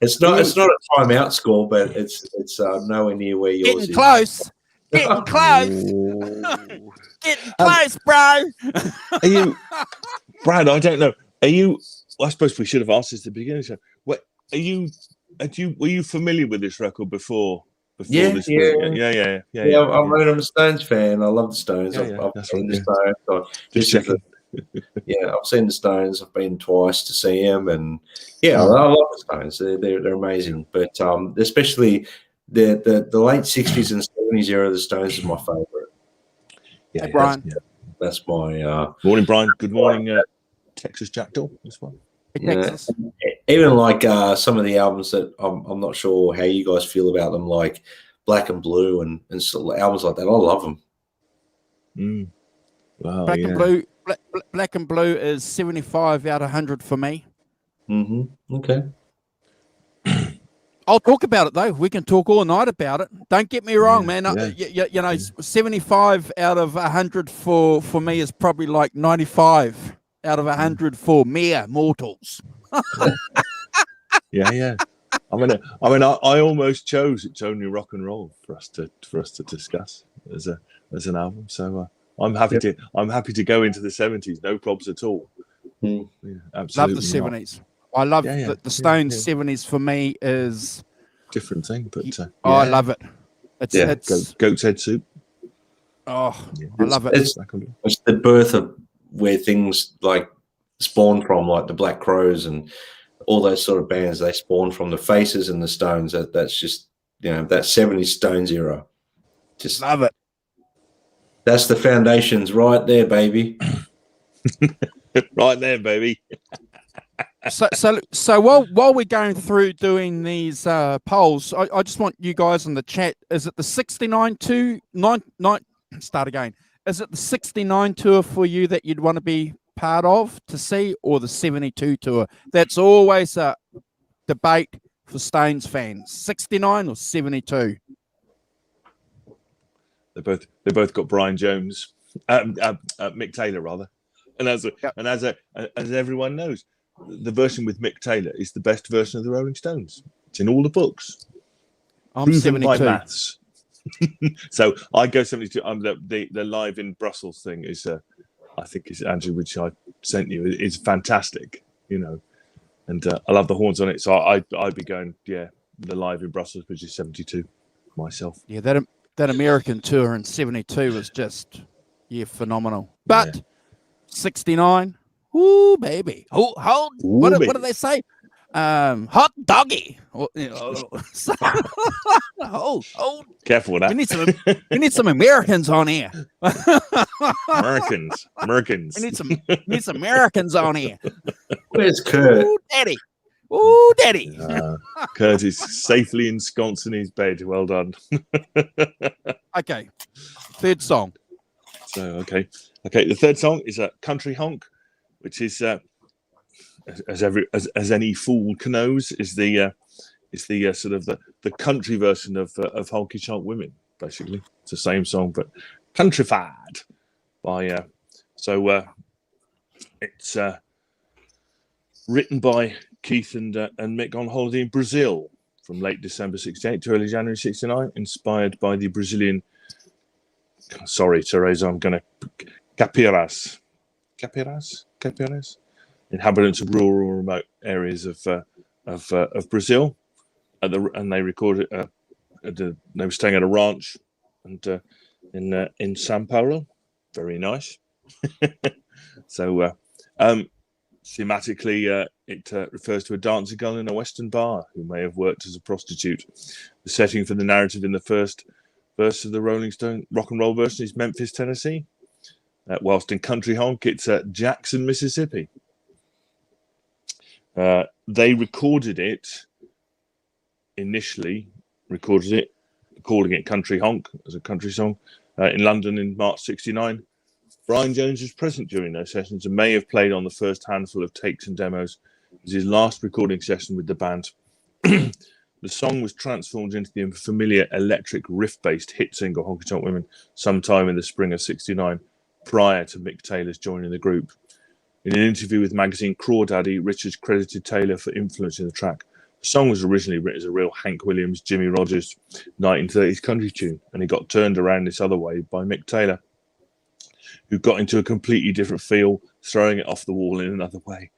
C: it's not a timeout score, but it's nowhere near where yours
A: Getting close. Getting close. Getting close, bro.
B: Are you, Brad? I don't know. Are you? Well, I suppose we should have asked this at the beginning. So, what are you? Were you familiar with this record before?
C: Yeah.
B: I'm
C: a Stones fan. I love the Stones. I've seen the Stones.
B: Just checking.
C: I've seen the Stones. I've been twice to see them, and I love the Stones. They're amazing. But especially the late '60s and '70s era of the Stones is my favorite.
A: Yeah, hey, Brian.
C: That's my
B: morning, Brian. Good morning, Texas Jackdaw. This one.
C: Yeah. even like some of the albums that I'm not sure how you guys feel about them, like Black and Blue and sort of albums like that. I love them.
B: Mm. Wow,
A: Black
B: yeah.
A: and Blue. Black and Blue is 75 out of 100 for me.
C: Mm-hmm. Okay.
A: I'll talk about it though. We can talk all night about it. Don't get me wrong, man. You know, 75 out of 100 for me is probably like 95 out of 100 for mere mortals.
B: Yeah. I almost chose It's Only Rock and Roll for us to discuss as an album. So I'm happy to go into the 70s. No problems at all.
C: Mm.
B: Yeah, absolutely.
A: Love the 70s. I love the Stones 70s for me is
B: different thing, but
A: I love it. It's
B: Goat's Head Soup.
A: Oh, I love it.
C: It's the birth of where things like spawn from, like the Black Crowes and all those sort of bands. They spawn from the Faces and the Stones. That's just, you know, that 70s Stones era. Just
A: love it.
C: That's the foundations right there, baby.
B: Right there, baby.
A: So while we're going through doing these polls, I just want you guys in the chat. Is it the 69 to 9? Start again. Is it the 69 tour for you that you'd want to be part of to see, or the 72 tour? That's always a debate for Stones fans. 69 or 72?
B: They both got Brian Jones, Mick Taylor rather, and as everyone knows, the version with Mick Taylor is the best version of the Rolling Stones. It's in all the books.
A: I'm
B: proven
A: 72.
B: by maths. So I go 72. The live in Brussels thing is, I think, is Andrew, which I sent you. It's fantastic, you know, and I love the horns on it. So I'd be going, the live in Brussels, which is 72 myself.
A: Yeah, that American tour in 72 was just phenomenal. But 69. Ooh, baby. What do they say? Hot doggy.
B: Careful with that.
A: We need some Americans on here.
B: Americans.
A: We need some Americans on here.
C: Where's Kurt?
A: Ooh, daddy.
B: Kurt is safely ensconced in his bed. Well done.
A: Okay. Third song.
B: So okay. The third song is a Country Honk, which is as any fool knows, is the sort of the country version of Honky Tonk Women. Basically, it's the same song but countrified by. It's written by Keith and Mick on holiday in Brazil from late December 68 to early January 69, inspired by the Brazilian. Sorry, Teresa, I'm going to Capiras, inhabitants of rural or remote areas of Brazil, and they recorded. They were staying at a ranch, and in Sao Paulo, very nice. So, thematically, it refers to a dancing girl in a Western bar who may have worked as a prostitute. The setting for the narrative in the first verse of the Rolling Stone rock and roll version is Memphis, Tennessee. Whilst in Country Honk, it's Jackson, Mississippi. They recorded it calling it Country Honk as a country song in London in March 69. Brian Jones was present during those sessions and may have played on the first handful of takes and demos. It was his last recording session with the band. The song was transformed into the familiar electric riff-based hit single Honky Tonk Women sometime in the spring of 69, prior to Mick Taylor's joining the group. In an interview with magazine Crawdaddy, Richards credited Taylor for influencing the track. The song was originally written as a real Hank Williams, Jimmy Rogers 1930s country tune, and it got turned around this other way by Mick Taylor, who got into a completely different feel, throwing it off the wall in another way.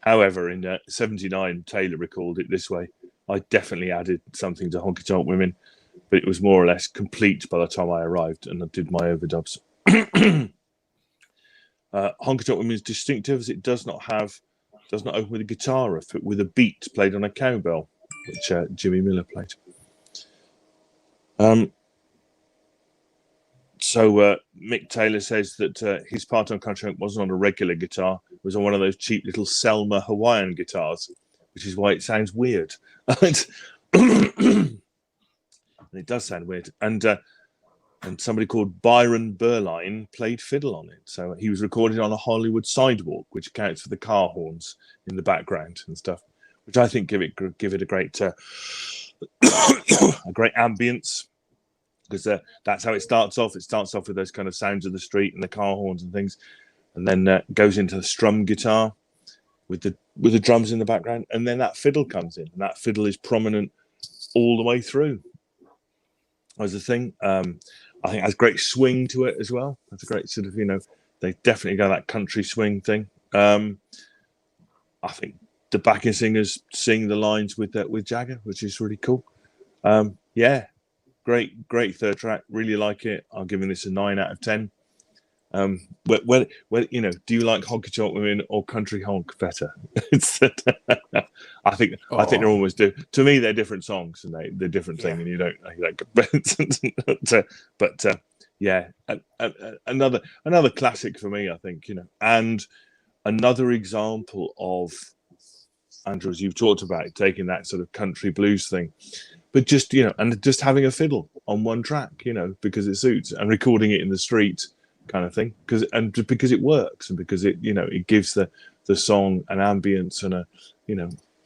B: However, in 79, Taylor recalled it this way: I definitely added something to Honky Tonk Women, but it was more or less complete by the time I arrived and I did my overdubs. Honky Tonk Women is distinctive as it does not open with a guitar riff, but with a beat played on a cowbell, which Jimmy Miller played. So Mick Taylor says that his part on Country Honk wasn't on a regular guitar; it was on one of those cheap little Selma Hawaiian guitars, which is why it sounds weird. And it does sound weird. And somebody called Byron Berline played fiddle on it. So he was recorded on a Hollywood sidewalk, which accounts for the car horns in the background and stuff, which I think give it a great a great ambience, because that's how it starts off. It starts off with those kind of sounds of the street and the car horns and things, and then goes into the strum guitar with the drums in the background, and then that fiddle comes in, and that fiddle is prominent all the way through. As a thing, I think it has great swing to it as well. That's a great sort of, they definitely go that country swing thing. I think the backing singers sing the lines with Jagger, which is really cool. Yeah, great third track. Really like it. I'm giving this a 9 out of 10. Do you like honky tonk women or country honk better? I think they're almost to me they're different songs, and they're different thing, and you don't but yeah, another classic for me, I think, and another example of, Andrew, as you've talked about, taking that sort of country blues thing, but just and just having a fiddle on one track, because it suits, and recording it in the street kind of thing, because it works, and because it it gives the song an ambience and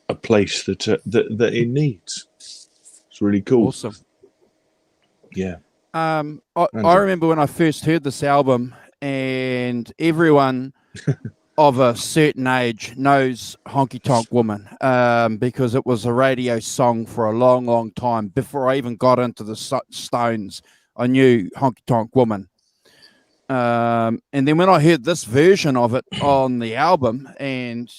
B: a place that it needs. It's really cool.
A: Awesome.
B: Yeah.
A: I remember when I first heard this album, and everyone of a certain age knows Honky Tonk Woman, because it was a radio song for a long, long time. Before I even got into the Stones, I knew Honky Tonk Woman. And then when I heard this version of it on the album, and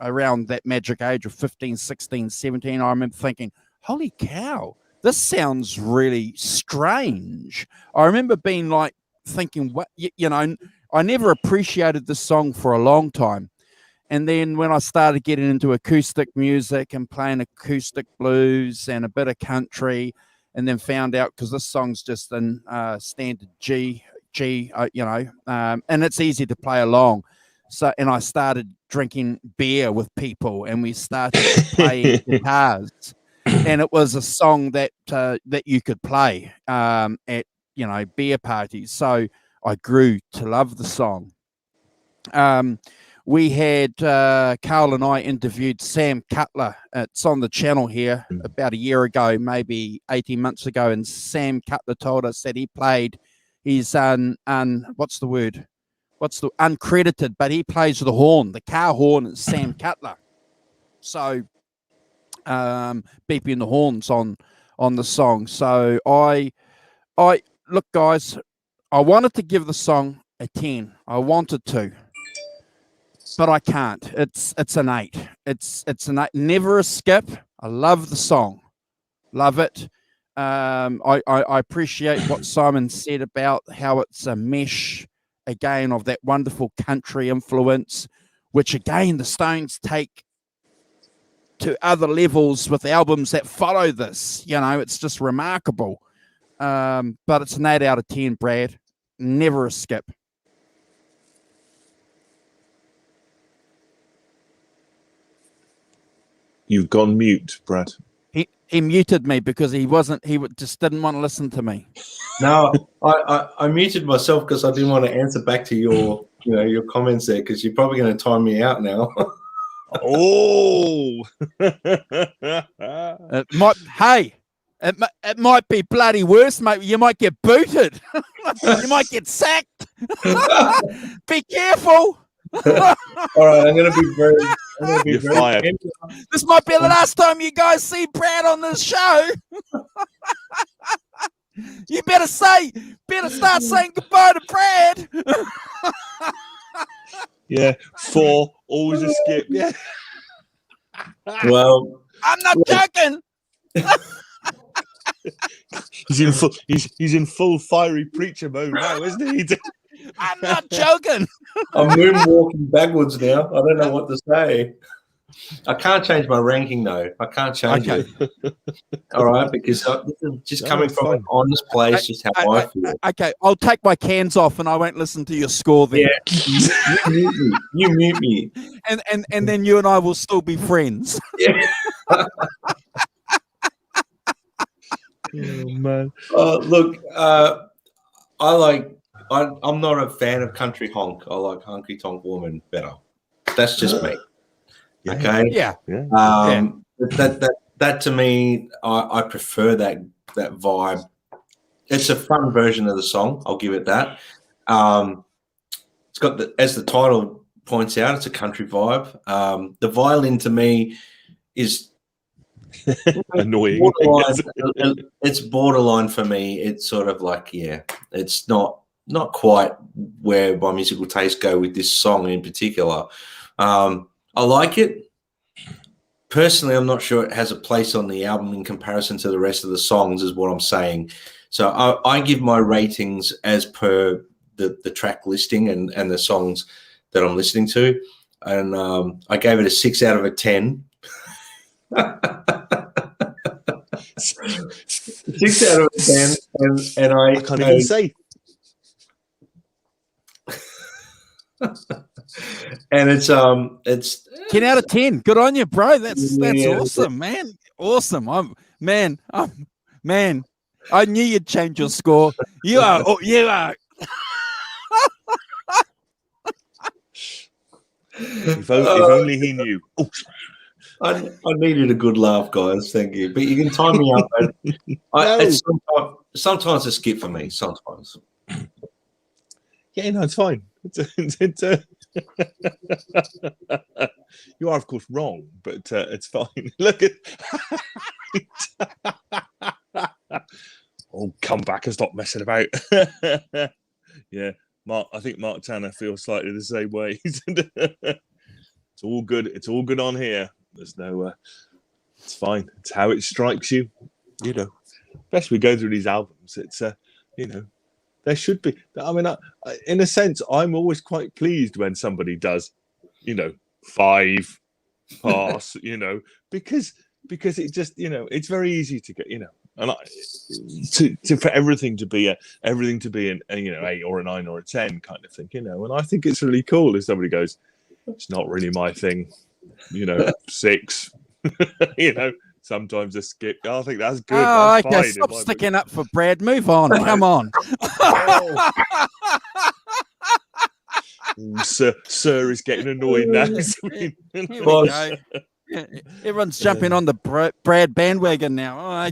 A: around that magic age of 15, 16, 17, I remember thinking, holy cow, this sounds really strange. I remember being like thinking, what, I never appreciated this song for a long time. And then when I started getting into acoustic music and playing acoustic blues and a bit of country, and then found out, because this song's just in standard G, and it's easy to play along. So, and I started drinking beer with people, and we started playing guitars, and it was a song that you could play at beer parties. So I grew to love the song. We had Carl and I interviewed Sam Cutler. It's on the channel here about a year ago, maybe 18 months ago, and Sam Cutler told us that he played his what's the word? Uncredited, but he plays the horn, the car horn. Is Sam Cutler. So beeping the horns on the song. So I look, guys, I wanted to give the song a 10. I wanted to, but I can't. It's an 8. It's an 8. Never a skip. I love the song. Love it. I appreciate what Simon said about how it's a mesh again of that wonderful country influence, which again the Stones take to other levels with albums that follow this. It's just remarkable. But it's an 8 out of 10, Brad. Never a skip.
B: You've gone mute, Brad.
A: He muted me because he just didn't want to listen to me.
C: No, I muted myself because I didn't want to answer back to your comments there, because you're probably going to time me out now.
B: Oh,
A: it might be bloody worse, mate. You might get booted. You might get sacked. Be careful.
C: All right, I'm going to be very.
B: You're fired.
A: This might be the last time you guys see Brad on this show. You better start saying goodbye to Brad.
B: Yeah, 4, always a skip. Yeah.
C: Well,
A: I'm not joking.
B: He's in full fiery preacher mode now, isn't he?
A: I'm not joking.
C: I'm moonwalking backwards now. I don't know what to say. I can't change my ranking though. I can't change it. All right, because this is just coming from an honest place, just how I feel.
A: Okay, I'll take my cans off and I won't listen to your score then.
C: Yeah, you mute me.
A: And then you and I will still be friends.
C: Yeah.
B: Oh man.
C: Look, I'm not a fan of country honk. I like honky tonk woman better. That's just me. Okay.
A: Yeah.
C: That to me, I prefer that vibe. It's a fun version of the song. I'll give it that. It's got as the title points out, it's a country vibe. The violin to me is
B: annoying.
C: Borderline, it's borderline for me. It's sort of like, it's not quite where my musical tastes go with this song in particular. I like it. Personally, I'm not sure it has a place on the album in comparison to the rest of the songs, is what I'm saying. So I give my ratings as per the track listing and the songs that I'm listening to. And I gave it a 6 out of 10. 6 out of 10. And I
B: can't even say.
C: And it's
A: 10 out of 10. Good on you, bro. That's awesome, man. Awesome. Man, I knew you'd change your score. You are.
B: If only he knew. Oh.
C: I needed a good laugh, guys. Thank you. But you can time me up. Sometimes it's skip for me. Sometimes.
B: Yeah, no, it's fine. You are, of course, wrong, but it's fine. Look at. Oh, come back and stop messing about. Yeah, Mark. I think Mark Tanner feels slightly the same way. It's all good. It's all good on here. There's no. It's fine. It's how it strikes you. You know, especially we go through these albums. It's you know. There should be. I mean, in a sense, I'm always quite pleased when somebody does, 5 pass, because it just, it's very easy to get, and for everything to be an 8 or a 9 or a 10 kind of thing, and I think it's really cool if somebody goes, it's not really my thing, 6, Sometimes a skip. I think that's good.
A: Oh,
B: that's
A: okay.
B: fine,
A: Stop sticking up for Brad. Move on. Come on.
B: Sir is getting annoyed now.
A: Here we go. Everyone's jumping on the Brad bandwagon now. Oh,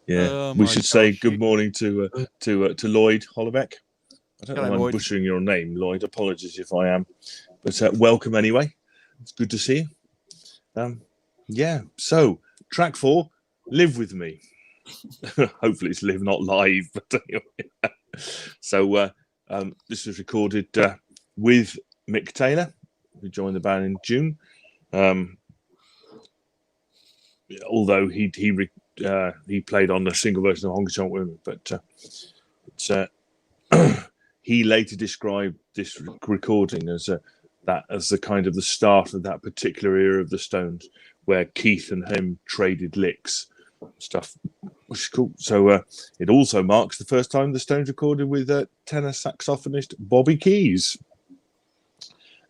B: yeah. We should say good morning to Lloyd Hollebeck. I don't know if I'm butchering your name, Lloyd. Apologies if I am. But welcome anyway. It's good to see you. So track 4, Live With Me. Hopefully it's live, not live. But anyway. So this was recorded with Mick Taylor, who joined the band in June. Although he played on the single version of Honky Tonk Women, but he later described this recording as the kind of the start of that particular era of the Stones, where Keith and him traded licks, stuff, which is cool. So it also marks the first time the Stones recorded with tenor saxophonist Bobby Keys,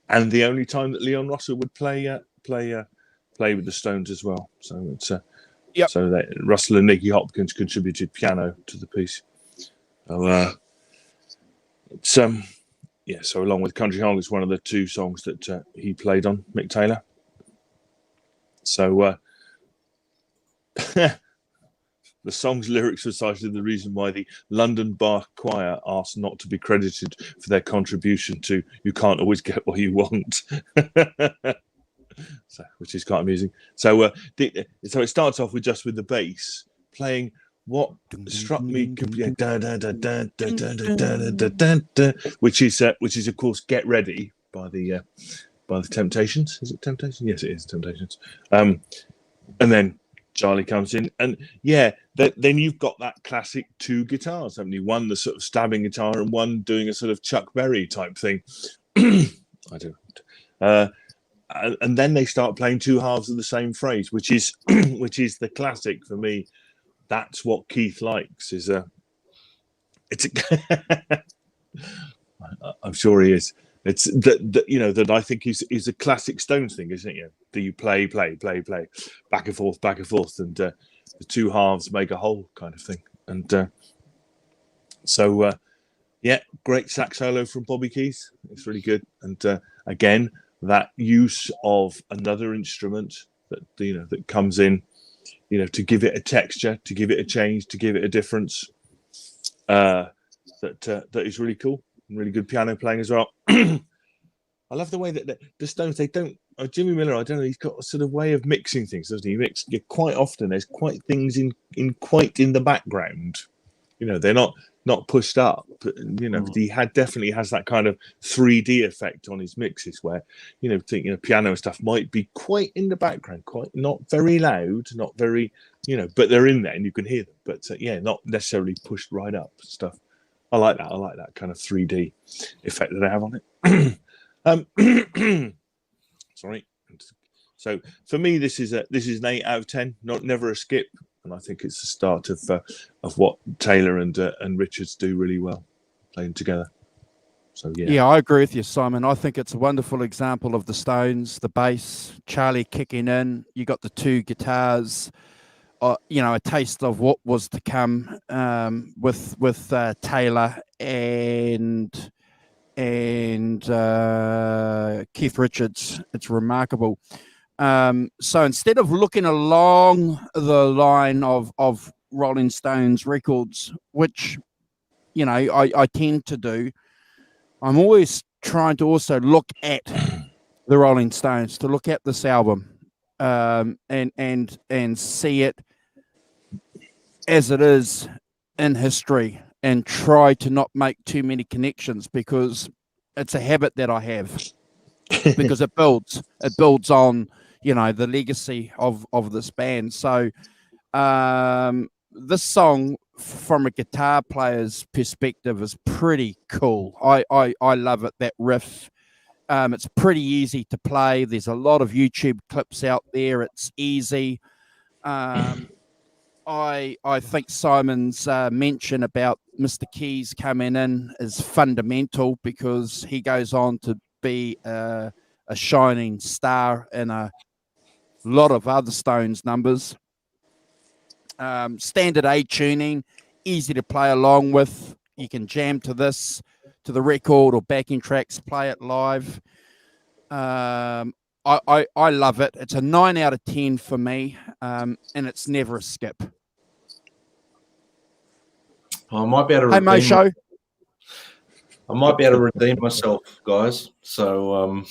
B: and the only time that Leon Russell would play with the Stones as well. So it's so that Russell and Nicky Hopkins contributed piano to the piece. So it's so along with Country Honk, it's one of the 2 songs that he played on, Mick Taylor. So the song's lyrics are cited the reason why the London Bar Choir asked not to be credited for their contribution to "You Can't Always Get What You Want," so, which is quite amusing. So so it starts off with the bass playing. What struck me, which is of course "Get Ready" by the Temptations. Is it Temptations? Yes, it is Temptations. And then Charlie comes in, and yeah, then you've got that classic two guitars, haven't you? One the sort of stabbing guitar, and one doing a sort of Chuck Berry type thing. I don't. And then they start playing two halves of the same phrase, which is the classic for me. That's what Keith likes. I'm sure he is. It's that I think is a classic Stones thing, isn't it? You know, do you play, back and forth, and the two halves make a whole kind of thing. And yeah, great sax solo from Bobby Keith. It's really good. And again, that use of another instrument that comes in, to give it a texture, to give it a change, to give it a difference. That is really cool. Really good piano playing as well. I love the way that the Stones, they don't. Jimmy Miller, I don't know. He's got a sort of way of mixing things, doesn't he? Quite often. There's quite things in the background. They're not pushed up. But, he definitely has that kind of 3D effect on his mixes, where piano and stuff might be quite in the background, quite not very loud, not very but they're in there and you can hear them. But not necessarily pushed right up stuff. I like that. I like that kind of 3D effect that they have on it. Sorry. So for me, this is an 8 out of 10. Never a skip, and I think it's the start of what Taylor and Richards do really well, playing together. So
A: yeah, I agree with you, Simon. I think it's a wonderful example of the Stones, the bass, Charlie kicking in. You got the two guitars. A taste of what was to come with Taylor and Keith Richards. It's remarkable. So instead of looking along the line of Rolling Stones records, which I tend to do, I'm always trying to also look at the Rolling Stones, to look at this album and see it as it is in history, and try to not make too many connections, because it's a habit that I have, because it builds on the legacy of this band. So this song, from a guitar player's perspective, is pretty cool. I love it, that riff. It's pretty easy to play. There's a lot of YouTube clips out there. It's easy. I think Simon's mention about Mr. Keys coming in is fundamental, because he goes on to be a shining star in a lot of other Stones numbers. Standard A tuning, easy to play along with. You can jam to this, to the record or backing tracks, play it live. I love it. It's a 9 out of 10 for me, and it's never a skip.
C: I might be able to I might be able to redeem myself, guys. So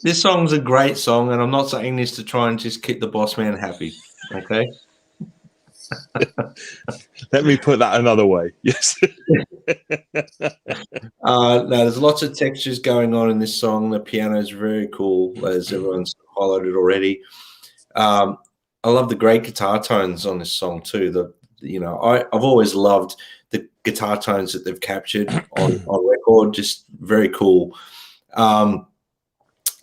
C: this song's a great song, and I'm not saying this to try and just keep the boss man happy. Okay.
B: Let me put that another way. Yes.
C: No, there's lots of textures going on in this song. The piano is very cool, as everyone's highlighted already. I love the great guitar tones on this song too. I've always loved the guitar tones that they've captured on record. Just very cool.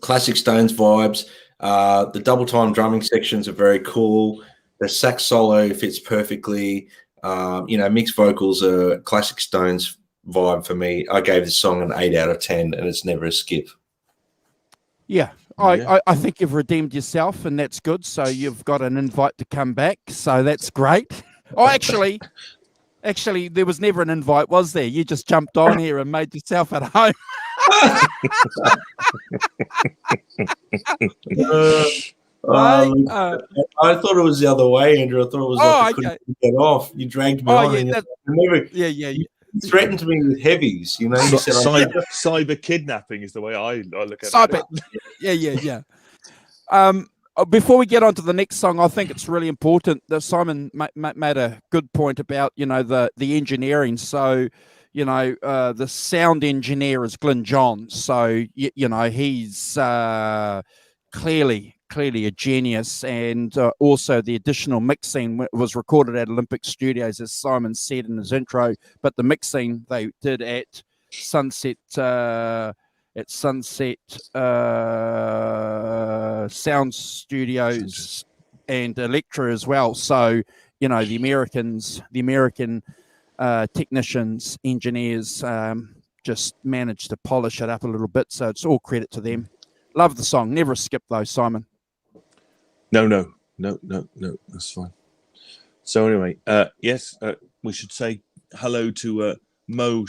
C: Classic Stones vibes. The double time drumming sections are very cool. The sax solo fits perfectly. Mixed vocals are classic Stones vibe for me. I gave this song an 8 out of 10, and it's never a skip.
A: Yeah. I think you've redeemed yourself, and that's good. So you've got an invite to come back. So that's great. Oh, actually, there was never an invite, was there? You just jumped on here and made yourself at home.
C: I thought it was the other way, Andrew. I thought it was I couldn't get off. You dragged me on. You threatened me with heavies. You said
B: cyber kidnapping is the way I look at it.
A: Yeah. Before we get on to the next song, I think it's really important that Simon made a good point about the engineering. So the sound engineer is Glyn Johns, so he's clearly a genius, and also the additional mixing was recorded at Olympic Studios, as Simon said in his intro, but the mixing they did at Sunset Sound Studios and Elektra as well. So the American technicians, engineers just managed to polish it up a little bit. So it's all credit to them. Love the song. Never skip though, Simon.
B: No, that's fine. So anyway, yes, we should say hello to Mo.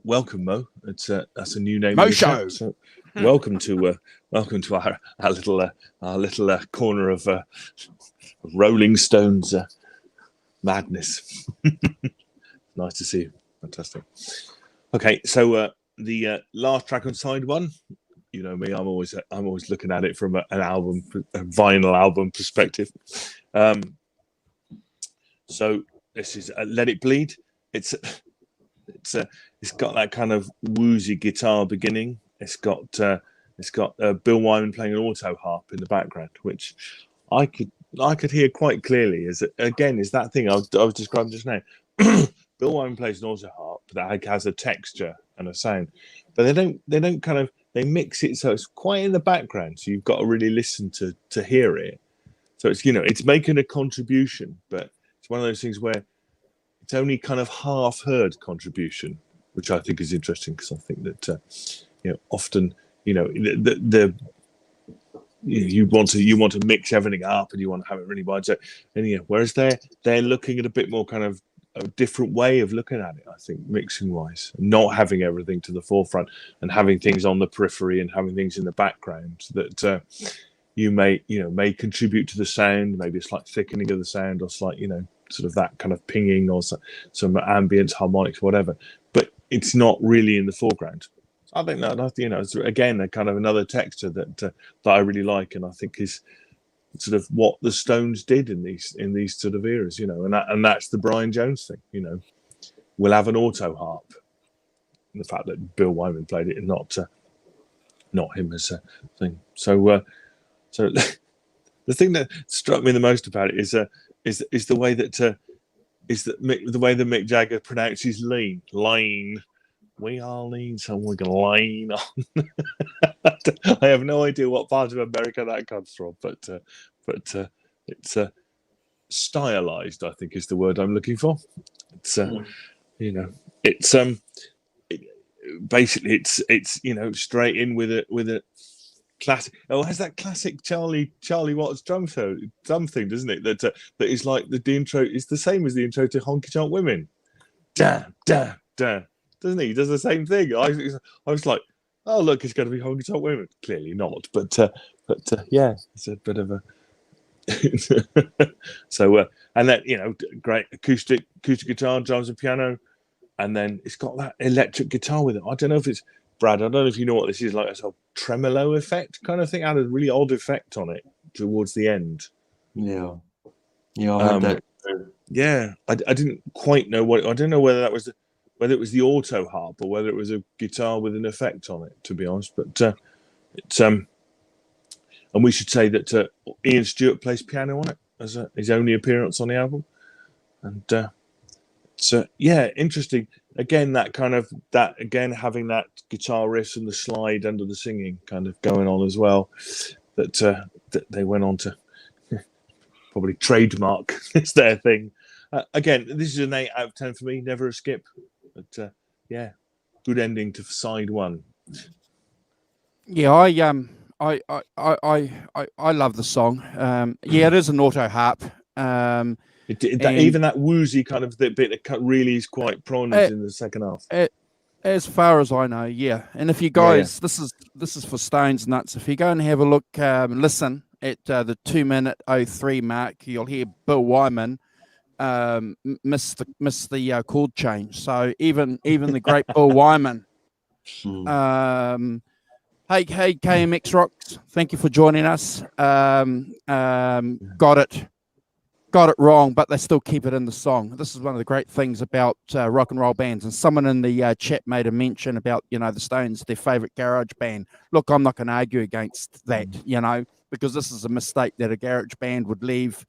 B: Welcome, Mo. That's a new name.
A: Mo Show.
B: So welcome to our little corner of Rolling Stones madness. Nice to see you. Fantastic. Okay, so the last track on side one. You know me, I'm always looking at it from a vinyl album perspective. So this is Let It Bleed. It's got that kind of woozy guitar beginning. It's got Bill Wyman playing an auto harp in the background, which I could hear quite clearly. Is that thing I was describing just now. Bill Wyman plays an auto harp that has a texture and a sound, but they mix it so it's quite in the background. So you've got to really listen to hear it. So it's making a contribution, but it's one of those things where it's only kind of half heard contribution, which I think is interesting, because I think that often you want to mix everything up and you want to have it really wide. So whereas they're looking at a bit more kind of a different way of looking at it, I think, mixing wise, not having everything to the forefront and having things on the periphery and having things in the background that you may contribute to the sound, maybe a slight thickening of the sound, or slight sort of that kind of pinging, or some ambient harmonics, whatever, but it's not really in the foreground. I think that it's, again, a kind of another texture that I really like, and I think is sort of what the Stones did in these sort of eras, and that's the Brian Jones thing. We'll have an auto harp, and the fact that Bill Wyman played it and not him as a thing. So the thing that struck me the most about it is the way that Mick Jagger pronounces lean. We are lean, so we're gonna lean on. I have no idea what part of America that comes from, but it's stylized, I think, is the word I'm looking for. It's basically it's straight in with a classic. Oh, it has that classic Charlie Watts drum thing, doesn't it? That is like the intro. It's the same as the intro to Honky Tonk Women. Da da da. Doesn't he? He does the same thing. I was like, oh look, it's going to be Honky Tonk Women. Clearly not, but yeah, it's a bit of a. So and then great acoustic guitar, drums and piano, and then it's got that electric guitar with it. I don't know if it's Brad. I don't know if you know what this is, like a sort of tremolo effect kind of thing. It had a really odd effect on it towards the end.
C: Yeah, I heard that.
B: Yeah, I didn't quite know what. I don't know whether it was the auto harp or whether it was a guitar with an effect on it, to be honest. But it's and we should say that Ian Stewart plays piano on it as his only appearance on the album, and it's interesting. Again, having that guitar riff and the slide under the singing kind of going on as well. That they went on to probably trademark. It's their thing. Again, this is an 8 out of 10 for me. Never a skip. But good ending to side one.
A: Yeah, I love the song. It is an auto harp.
B: Even that woozy kind of bit that really is quite prominent in the second half.
A: As far as I know, yeah. And if you guys, this is for Stones Nuts. If you go and have a look, listen at the 2-minute 03 mark, you'll hear Bill Wyman miss the chord change. So even the great Bill Wyman. Hey, KMX Rocks, thank you for joining us. Got it. got it wrong, but they still keep it in the song. This is one of the great things about rock and roll bands. And someone in the chat made a mention about, the Stones, their favorite garage band. Look, I'm not going to argue against that, because this is a mistake that a garage band would leave,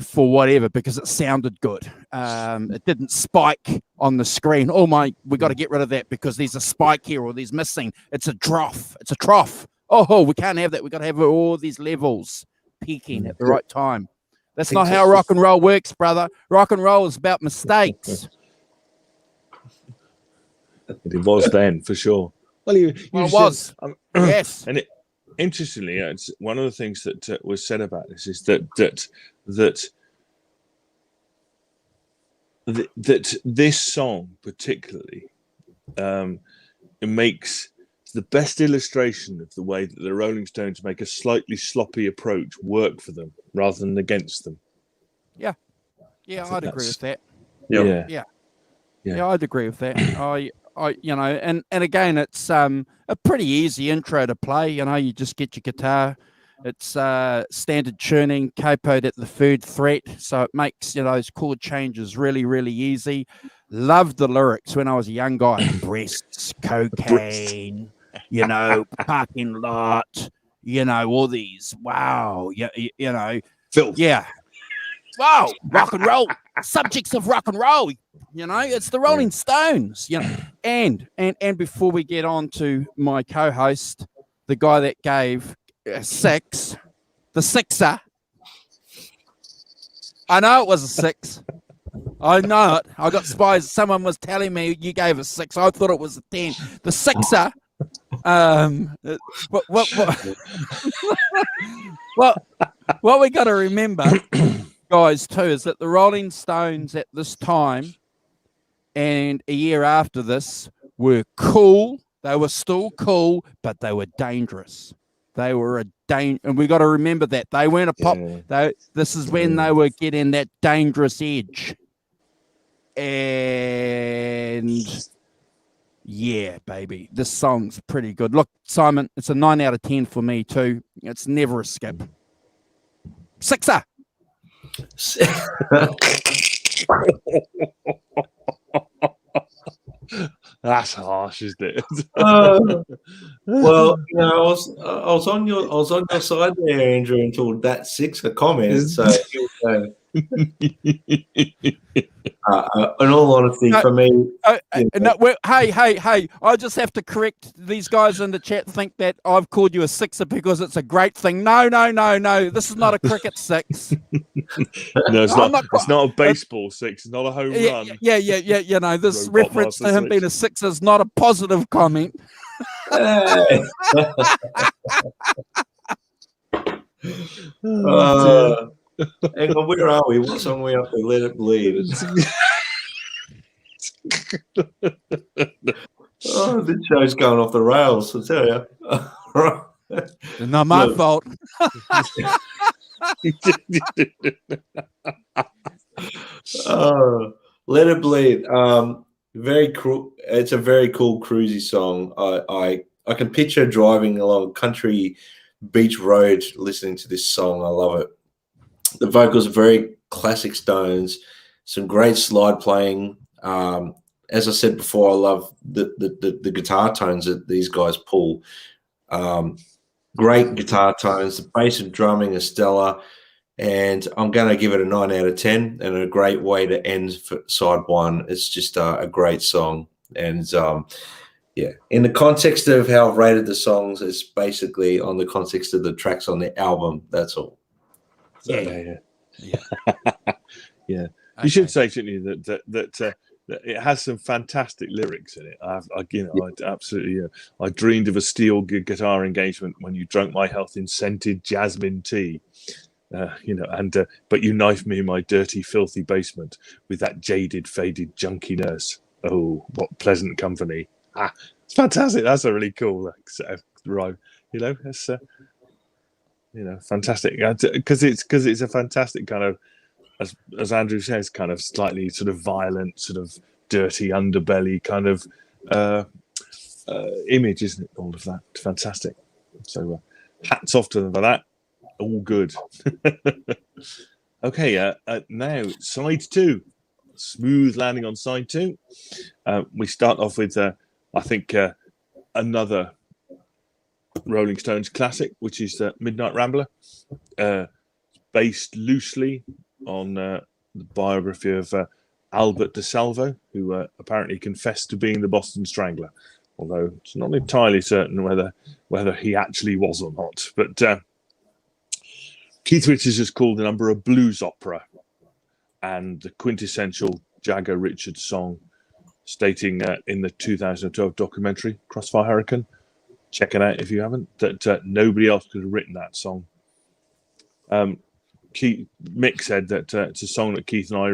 A: for whatever, because it sounded good. It didn't spike on the screen. Oh my, we got to get rid of that because there's a spike here or there's missing. It's a trough. It's a trough. Oh, we can't have that. We got to have all these levels peaking at the right time. That's not how rock and roll works, brother. Rock and roll is about mistakes.
B: It was then, for sure. Well,
A: it was. Yes.
B: And interestingly, it's one of the things that was said about this is that this song particularly it makes the best illustration of the way that the Rolling Stones make a slightly sloppy approach work for them rather than against them.
A: Yeah, I'd agree with that.
B: Yeah,
A: I'd agree with that. I and again, it's a pretty easy intro to play. You just get your guitar. It's standard tuning, capoed at the third fret, so it makes those chord changes really, really easy. Loved the lyrics when I was a young guy. Breasts, cocaine, parking lot, all these. Wow,
B: filth.
A: Yeah. Wow, rock and roll, subjects of rock and roll. It's the Rolling Stones. And before we get on to my co-host, the guy that gave 6, the sixer. I know it was a 6. I know it. I got spies. Someone was telling me you gave a 6. I thought it was a 10. The sixer. What we got to remember, guys, too, is that the Rolling Stones at this time and a year after this were cool. They were still cool, but they were dangerous. They were and we got to remember that they weren't a pop. This is when they were getting that dangerous edge. And yeah, baby, this song's pretty good. Look, Simon, it's a 9 out of 10 for me too. It's never a skip. Sixer.
B: That's harsh, isn't it?
C: Well, I was on your side there, Andrew, until that 6er comment. So, in all honesty, for me,
A: hey! I just have to correct these guys in the chat. Think that I've called you a 6er because it's a great thing. No. This is not a cricket 6.
B: No, it's not. It's not a baseball 6. It's not a home run.
A: Yeah. This reference to him being a 6 is not a positive comment.
C: Hang on, where are we? What song are we up to? Let It Bleed. This show's going off the rails, I tell you.
A: Not my fault.
C: Let It Bleed. Very cool. It's a very cool cruisy song. I can picture driving along country beach road listening to this song. I love it. The vocals are very classic Stones. Some great slide playing. As I said before, I love the guitar tones that these guys pull. Great guitar tones. The bass and drumming are stellar. And I'm going to give it a 9 out of 10 and a great way to end for side 1. It's just a great song. And, in the context of how I've rated the songs, it's basically on the context of the tracks on the album. That's all.
B: So, yeah. You should say, shouldn't you, that it has some fantastic lyrics in it. I absolutely. I dreamed of a steel guitar engagement when you drank my health in scented jasmine tea. But you knifed me in my dirty, filthy basement with that jaded, faded, junky nurse. Oh, what pleasant company! It's fantastic. That's a really cool rhyme. It's fantastic because it's a fantastic kind of, as Andrew says, kind of slightly sort of violent, sort of dirty underbelly kind of image, isn't it? All of that, fantastic. So hats off to them for that. All good. Okay, now side 2. Smooth landing on side 2. We start off with, I think, another Rolling Stones classic, which is Midnight Rambler, based loosely on the biography of Albert DeSalvo, who apparently confessed to being the Boston Strangler, although it's not entirely certain whether he actually was or not. But Keith Richards has called the number a blues opera, and the quintessential Jagger Richards song, stating in the 2012 documentary Crossfire Hurricane, check it out if you haven't, that nobody else could have written that song. Mick said that it's a song that Keith and I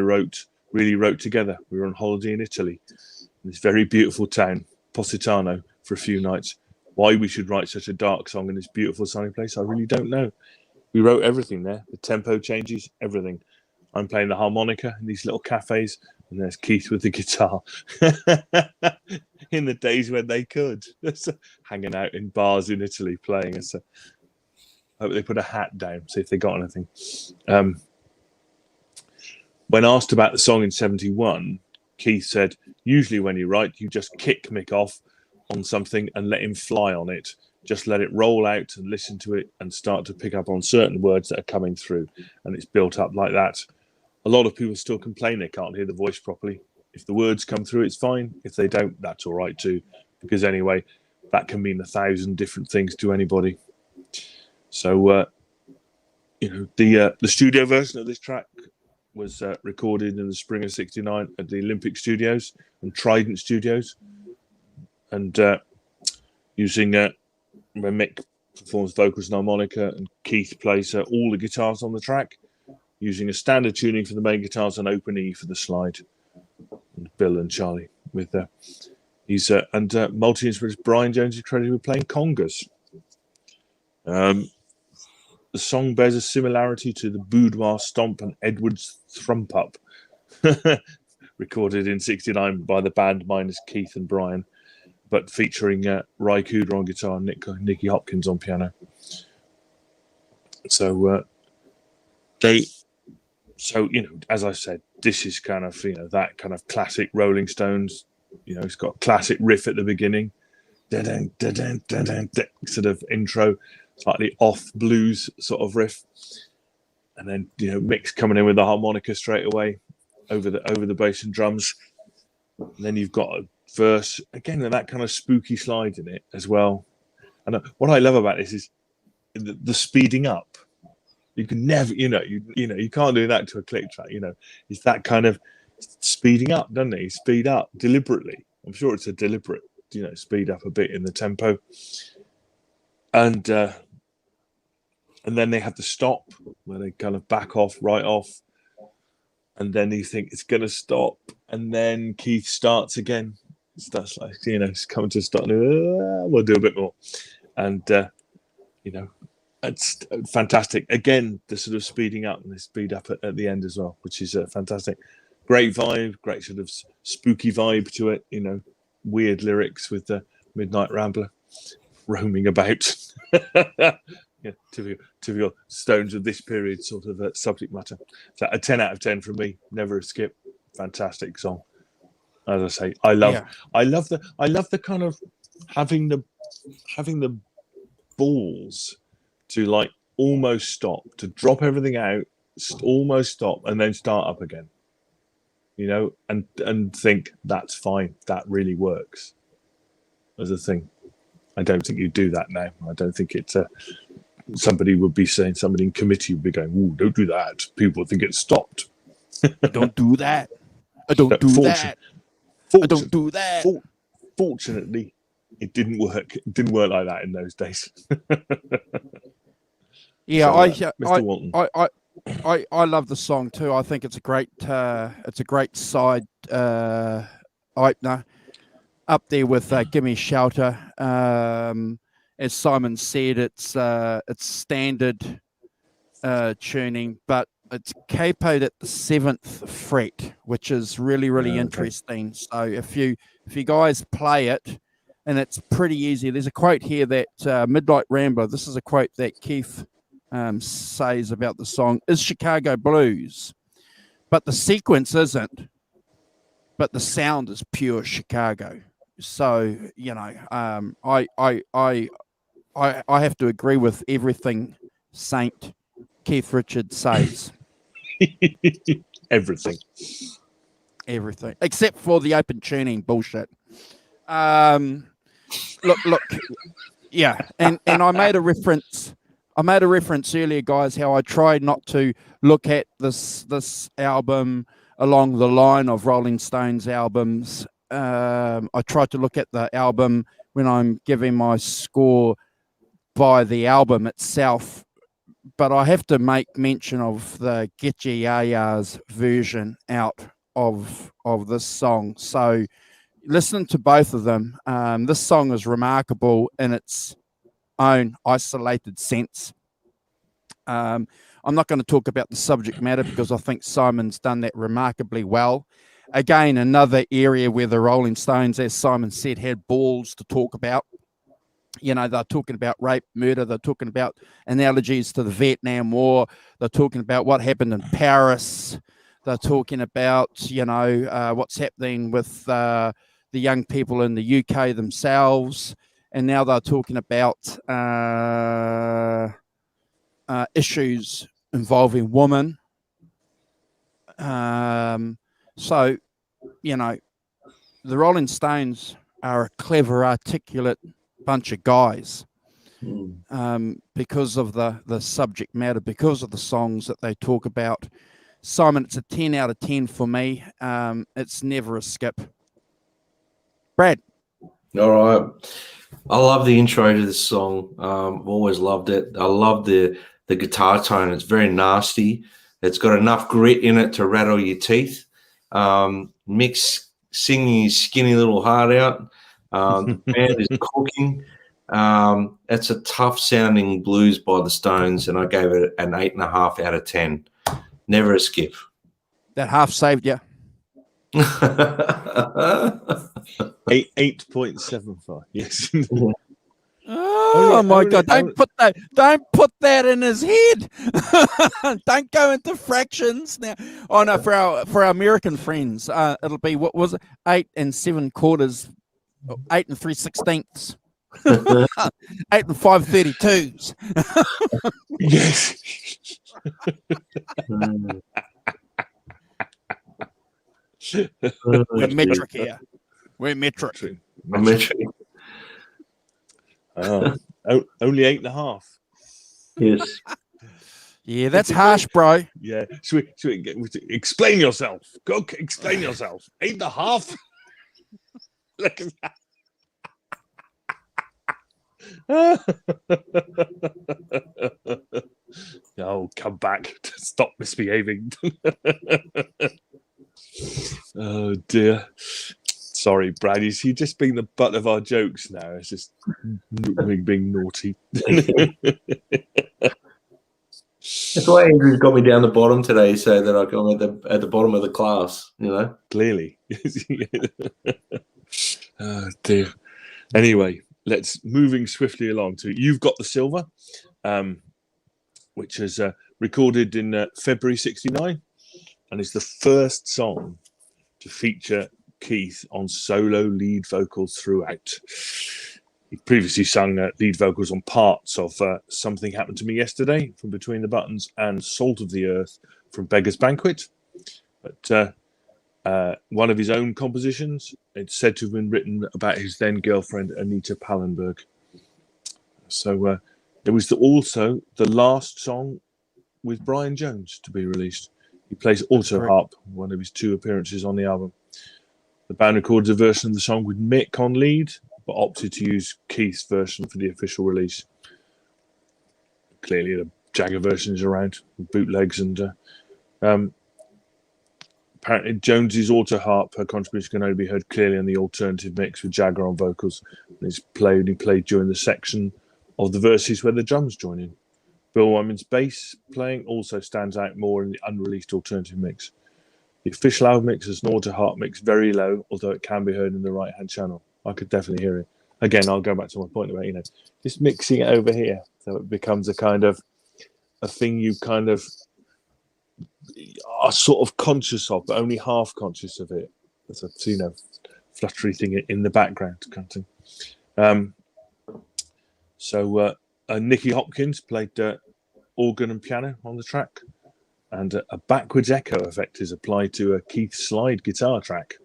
B: really wrote together. We were on holiday in Italy, in this very beautiful town, Positano, for a few nights. Why we should write such a dark song in this beautiful sunny place, I really don't know. We wrote everything there. The tempo changes, everything. I'm playing the harmonica in these little cafes, and there's Keith with the guitar. In the days when they could. Hanging out in bars in Italy playing. So I hope they put a hat down, see if they got anything. When asked about the song in 71, Keith said, usually when you write, you just kick Mick off on something and let him fly on it. Just let it roll out and listen to it and start to pick up on certain words that are coming through. And it's built up like that. A lot of people still complain they can't hear the voice properly. If the words come through, it's fine. If they don't, that's all right too. Because anyway, that can mean 1,000 different things to anybody. So, the studio version of this track was recorded in the spring of '69 at the Olympic Studios and Trident Studios. And using, when Mick performs vocals and harmonica and Keith plays all the guitars on the track, using a standard tuning for the main guitars and open E for the slide. And Bill and Charlie with he's and multi-instrumentalist Brian Jones is credited with playing congas. The song bears a similarity to the Boudoir Stomp and Edwards Thrump Up, recorded in '69 by the band minus Keith and Brian, but featuring Ry Cooder on guitar and Nicky Hopkins on piano. So as I said, this is kind of, that kind of classic Rolling Stones. It's got a classic riff at the beginning, sort of intro, slightly off blues sort of riff, and then Mick's coming in with the harmonica straight away over the bass and drums. And then you've got a verse again with that kind of spooky slide in it as well. And what I love about this is the speeding up. You can never, you can't do that to a click track. It's that kind of speeding up, doesn't it? You speed up deliberately. I'm sure it's a deliberate, speed up a bit in the tempo. And then they have to stop where they kind of back off, right off. And then you think it's going to stop. And then Keith starts again. Starts like, it's coming to a stop. We'll do a bit more. And, it's fantastic. Again, the sort of speeding up and the speed up at the end as well, which is fantastic. Great vibe, great sort of spooky vibe to it. Weird lyrics with the Midnight Rambler roaming about. Typical Stones of this period sort of subject matter. So a 10 out of 10 from me. Never a skip. Fantastic song. As I say, I love the kind of having the balls to like almost stop, to drop everything out, almost stop, and then start up again. And think that's fine. That really works as a thing. I don't think you do that now. I don't think it's somebody would be saying, somebody in committee would be going, "Ooh, don't do that. People think it's stopped."
A: Don't do that. I don't do that. I don't do that.
B: Fortunately, it didn't work. It didn't work like that in those days.
A: Yeah,
B: so, Mr. Walton.
A: I love the song too. I think it's a great side opener, up there with "Gimme Shelter." As Simon said, it's standard tuning, but it's capoed at the 7th fret, which is really interesting. So if you guys play it, and it's pretty easy. There's a quote here that Midnight Rambler. This is a quote that Keith says about the song is Chicago blues, but the sequence isn't. But the sound is pure Chicago. So I have to agree with everything Saint Keith Richards says.
B: Everything
A: except for the open tuning bullshit. Look, yeah, and I made a reference earlier, guys, how I tried not to look at this album along the line of Rolling Stones albums. I tried to look at the album when I'm giving my score by the album itself, but I have to make mention of the Getche Yaya's version out of this song. So listen to both of them. This song is remarkable in its own isolated sense. I'm not going to talk about the subject matter because I think Simon's done that remarkably well. Again, another area where the Rolling Stones, as Simon said, had balls to talk about. They're talking about rape, murder. They're talking about analogies to the Vietnam War. They're talking about what happened in Paris. They're talking about, what's happening with the young people in the UK themselves. And now they're talking about issues involving women. So, the Rolling Stones are a clever, articulate bunch of guys because of the subject matter, because of the songs that they talk about. Simon, it's a 10 out of 10 for me. It's never a skip. Brad.
C: All right. I love the intro to this song. I've always loved it. I love the guitar tone. It's very nasty. It's got enough grit in it to rattle your teeth. Mick's singing his skinny little heart out. The band is cooking. It's a tough sounding blues by the Stones, and I gave it an 8.5 out of 10. Never a skip.
A: That half saved you.
B: 8.75. Yes.
A: Oh my God! Don't put that in his head. Don't go into fractions now. Oh no, for our American friends, it'll be, what was it? 8 7/4, 8 3/16, 8 5/32s.
B: Yes.
A: We're metric here. We're metric.
B: Oh, only 8.5.
C: Yes.
A: Yeah, that's harsh, bro.
B: Yeah. Should we explain yourself? Go explain yourself. 8.5. Look at that. Oh, come back. Stop misbehaving. Oh dear. Sorry, Brad. He's just being the butt of our jokes now. It's just being naughty.
C: That's why Andrew's got me down the bottom today, so that I come at the bottom of the class.
B: Clearly. Oh dear. Anyway, let's moving swiftly along to You've Got the Silver, which is recorded in February '69, and is the first song to feature Keith on solo lead vocals throughout. He previously sung lead vocals on parts of Something Happened to Me Yesterday from Between the Buttons and Salt of the Earth from Beggar's Banquet. But one of his own compositions, it's said to have been written about his then girlfriend, Anita Pallenberg. So it was also the last song with Brian Jones to be released. He plays auto harp, one of his 2 appearances on the album. The band recorded a version of the song with Mick on lead, but opted to use Keith's version for the official release. Clearly, the Jagger version is around, bootlegs, and apparently Jones's auto harp, her contribution can only be heard clearly on the alternative mix with Jagger on vocals. And he played during the section of the verses where the drums join in. Bill Wyman's bass playing also stands out more in the unreleased alternative mix. The official album mix is an auto harp mix, very low, although it can be heard in the right-hand channel. I could definitely hear it. Again, I'll go back to my point about, just mixing it over here, so it becomes a kind of a thing you kind of are sort of conscious of, but only half conscious of it. There's a fluttery thing in the background kind of thing. So Nicky Hopkins played organ and piano on the track, and a backwards echo effect is applied to a Keith slide guitar track.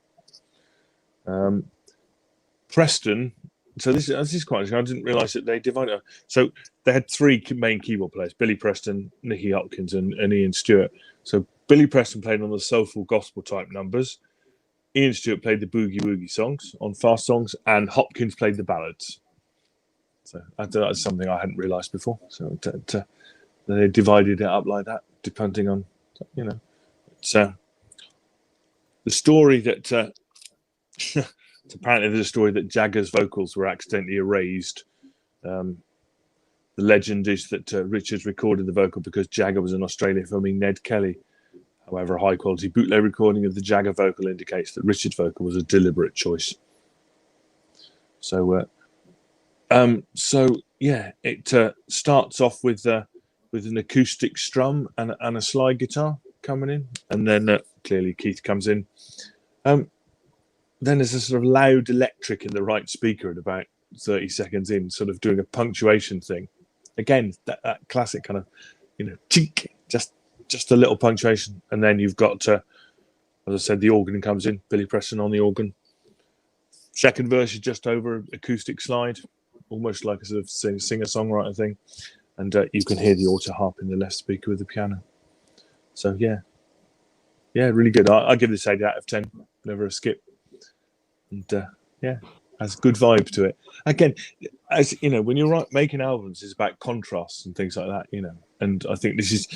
B: Preston. So this is quite interesting. I didn't realise that they divided. So they had three main keyboard players: Billy Preston, Nicky Hopkins, and Ian Stewart. So Billy Preston played on the soulful gospel type numbers. Ian Stewart played the boogie woogie songs on fast songs, and Hopkins played the ballads. So that's something I hadn't realised before. So they divided it up like that, depending on, So the story that apparently there's a story that Jagger's vocals were accidentally erased. The legend is that Richards recorded the vocal because Jagger was in Australia filming Ned Kelly. However, a high-quality bootleg recording of the Jagger vocal indicates that Richard's vocal was a deliberate choice. So, it starts off with an acoustic strum and a slide guitar coming in, and then clearly Keith comes in. Then there's a sort of loud electric in the right speaker at about 30 seconds in, sort of doing a punctuation thing. Again, that classic kind of, tink, just a little punctuation. And then you've got, as I said, the organ comes in, Billy Preston on the organ. Second verse is just over acoustic slide, almost like a sort of singer-songwriter thing. And you can hear the auto harp in the left speaker with the piano. So, yeah, really good. I give this 8 out of 10. Never a skip. And has a good vibe to it. Again, as you know, when you're making albums, it's about contrasts and things like that, And I think this is,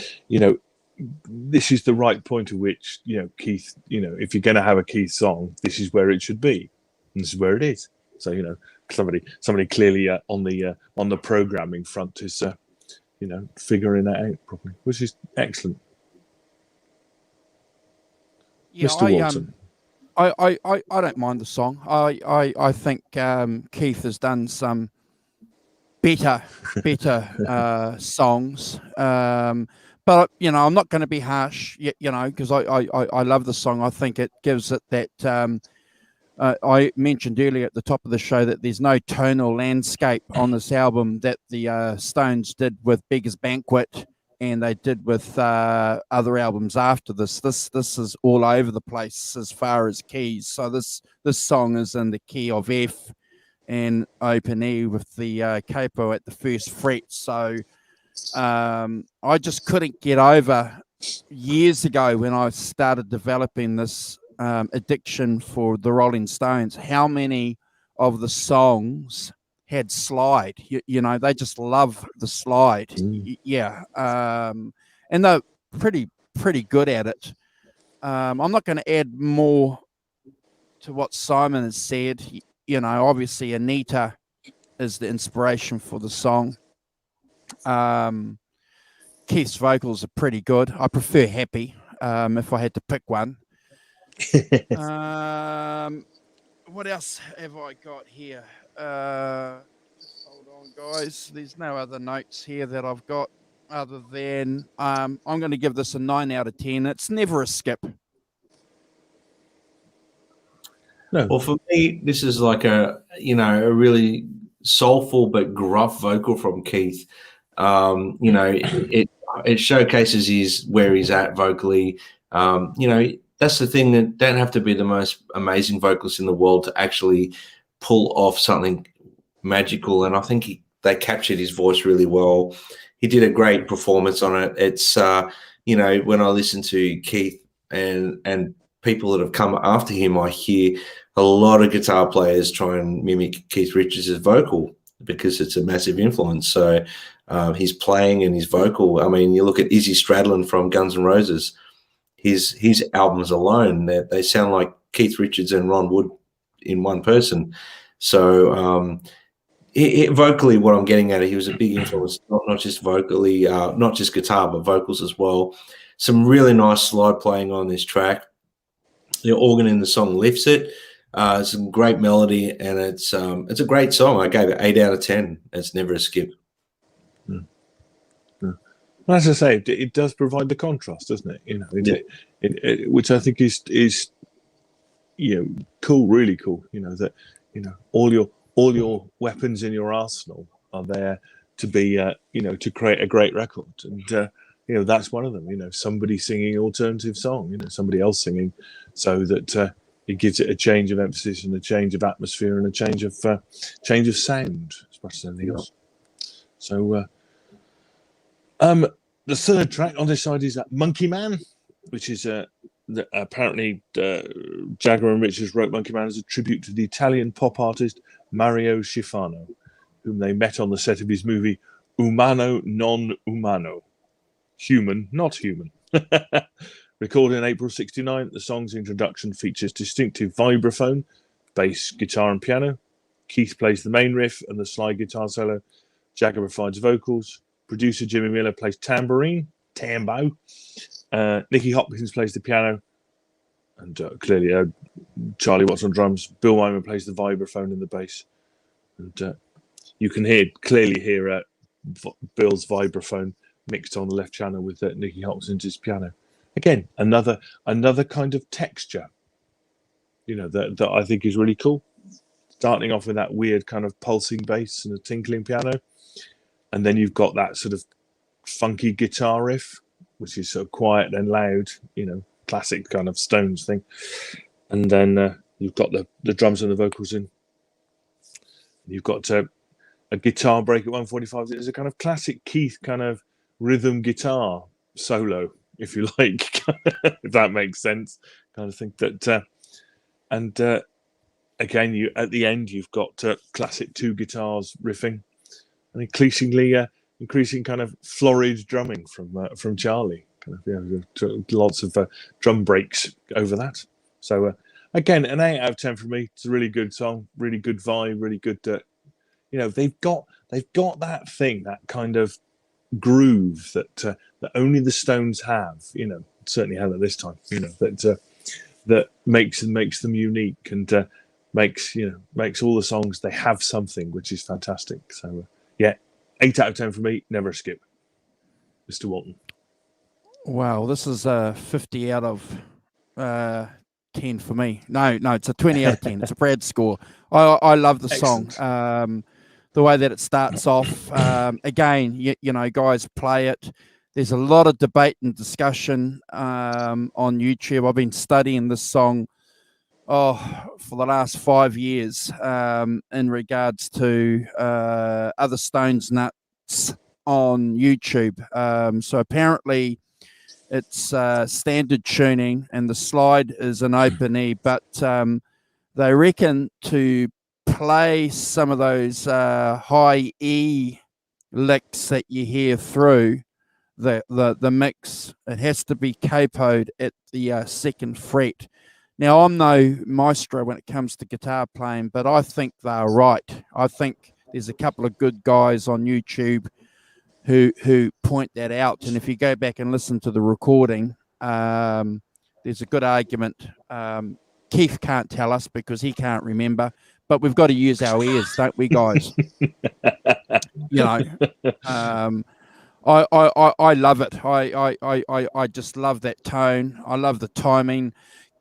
B: this is the right point at which, Keith, if you're going to have a Keith song, this is where it should be, and this is where it is. So, somebody clearly on the programming front is, figuring that out properly, which is excellent.
A: Yeah,
B: Mr. Walton.
A: I don't mind the song. I think Keith has done some better songs. But I'm not going to be harsh, because I love the song. I think it gives it that. I mentioned earlier at the top of the show that there's no tonal landscape on this album that the Stones did with Beggar's Banquet, and they did with other albums after this. This is all over the place as far as keys. So this song is in the key of F and open E with the capo at the first fret. So I just couldn't get over years ago when I started developing this addiction for the Rolling Stones, how many of the songs had slide. They just love the slide. And they're pretty good at it. I'm not going to add more to what Simon has said. Obviously Anita is the inspiration for the song. Keith's vocals are pretty good. I prefer Happy if I had to pick one. What else have I got here? Just hold on, guys. There's no other notes here that I've got other than I'm going to give this a 9 out of 10. It's never a skip.
B: No.
C: Well, for me, this is like a really soulful but gruff vocal from Keith. It showcases where he's at vocally. That's the thing, that don't have to be the most amazing vocalist in the world to actually pull off something magical. And I think they captured his voice really well. He did a great performance on it. It's, when I listen to Keith and people that have come after him, I hear a lot of guitar players try and mimic Keith Richards' vocal because it's a massive influence. So his playing and his vocal, I mean, you look at Izzy Stradlin from Guns N' Roses, his albums alone, they sound like Keith Richards and Ron Wood in one person. So vocally, what I'm getting at, he was a big influence, not just vocally, not just guitar, but vocals as well. Some really nice slide playing on this track. The organ in the song lifts it. Some great melody, and it's a great song. I gave it 8 out of 10. It's never a skip.
B: Well, as I say, it does provide the contrast, doesn't it? You know, which I think is cool, really cool. You know that all your weapons in your arsenal are there to be to create a great record, and that's one of them. You know, somebody singing an alternative song, somebody else singing, so that it gives it a change of emphasis and a change of atmosphere and a change of sound as much as anything else. So. The third track on this side is Monkey Man, which is apparently Jagger and Richards wrote Monkey Man as a tribute to the Italian pop artist Mario Schifano, whom they met on the set of his movie Umano Non Umano, Human Not Human. Recorded in April '69, the song's introduction features distinctive vibraphone, bass, guitar and piano. Keith plays the main riff and the slide guitar solo. Jagger provides vocals. Producer Jimmy Miller plays tambourine, tambo. Nicky Hopkins plays the piano. And clearly Charlie Watts on drums. Bill Wyman plays the vibraphone and the bass. And you can clearly hear Bill's vibraphone mixed on the left channel with Nicky Hopkins' piano. Again, another kind of texture, that I think is really cool. Starting off with that weird kind of pulsing bass and a tinkling piano. And then you've got that sort of funky guitar riff, which is sort of quiet and loud, classic kind of Stones thing. And then you've got the drums and the vocals in. You've got a guitar break at 1:45. It's a kind of classic Keith kind of rhythm guitar solo, if you like, if that makes sense, kind of thing. Again, at the end, you've got classic two guitars riffing. And increasing kind of florid drumming from Charlie. Kind of, lots of drum breaks over that. So again, an 8 out of 10 for me. It's a really good song, really good vibe, really good. They've got that thing, that kind of groove that only the Stones have. Certainly have at this time. That makes them unique and makes all the songs, they have something which is fantastic. So. 8 out of 10 for me. Never a skip. Mr. Walton.
A: Wow, this is a 50 out of 10 for me. No, it's a 20 out of 10. It's a Brad score. I love the
B: Excellent.
A: song. The way that it starts off. Again, guys play it. There's a lot of debate and discussion on YouTube. I've been studying this song for the last 5 years in regards to other Stones nuts on YouTube. So apparently it's standard tuning and the slide is an open E, but they reckon to play some of those high E licks that you hear through the mix, it has to be capoed at the second fret. Now, I'm no maestro when it comes to guitar playing, but I think they're right. I think there's a couple of good guys on YouTube who point that out. And if you go back and listen to the recording, there's a good argument. Keith can't tell us because he can't remember, but we've got to use our ears, don't we, guys? I love it. I just love that tone. I love the timing.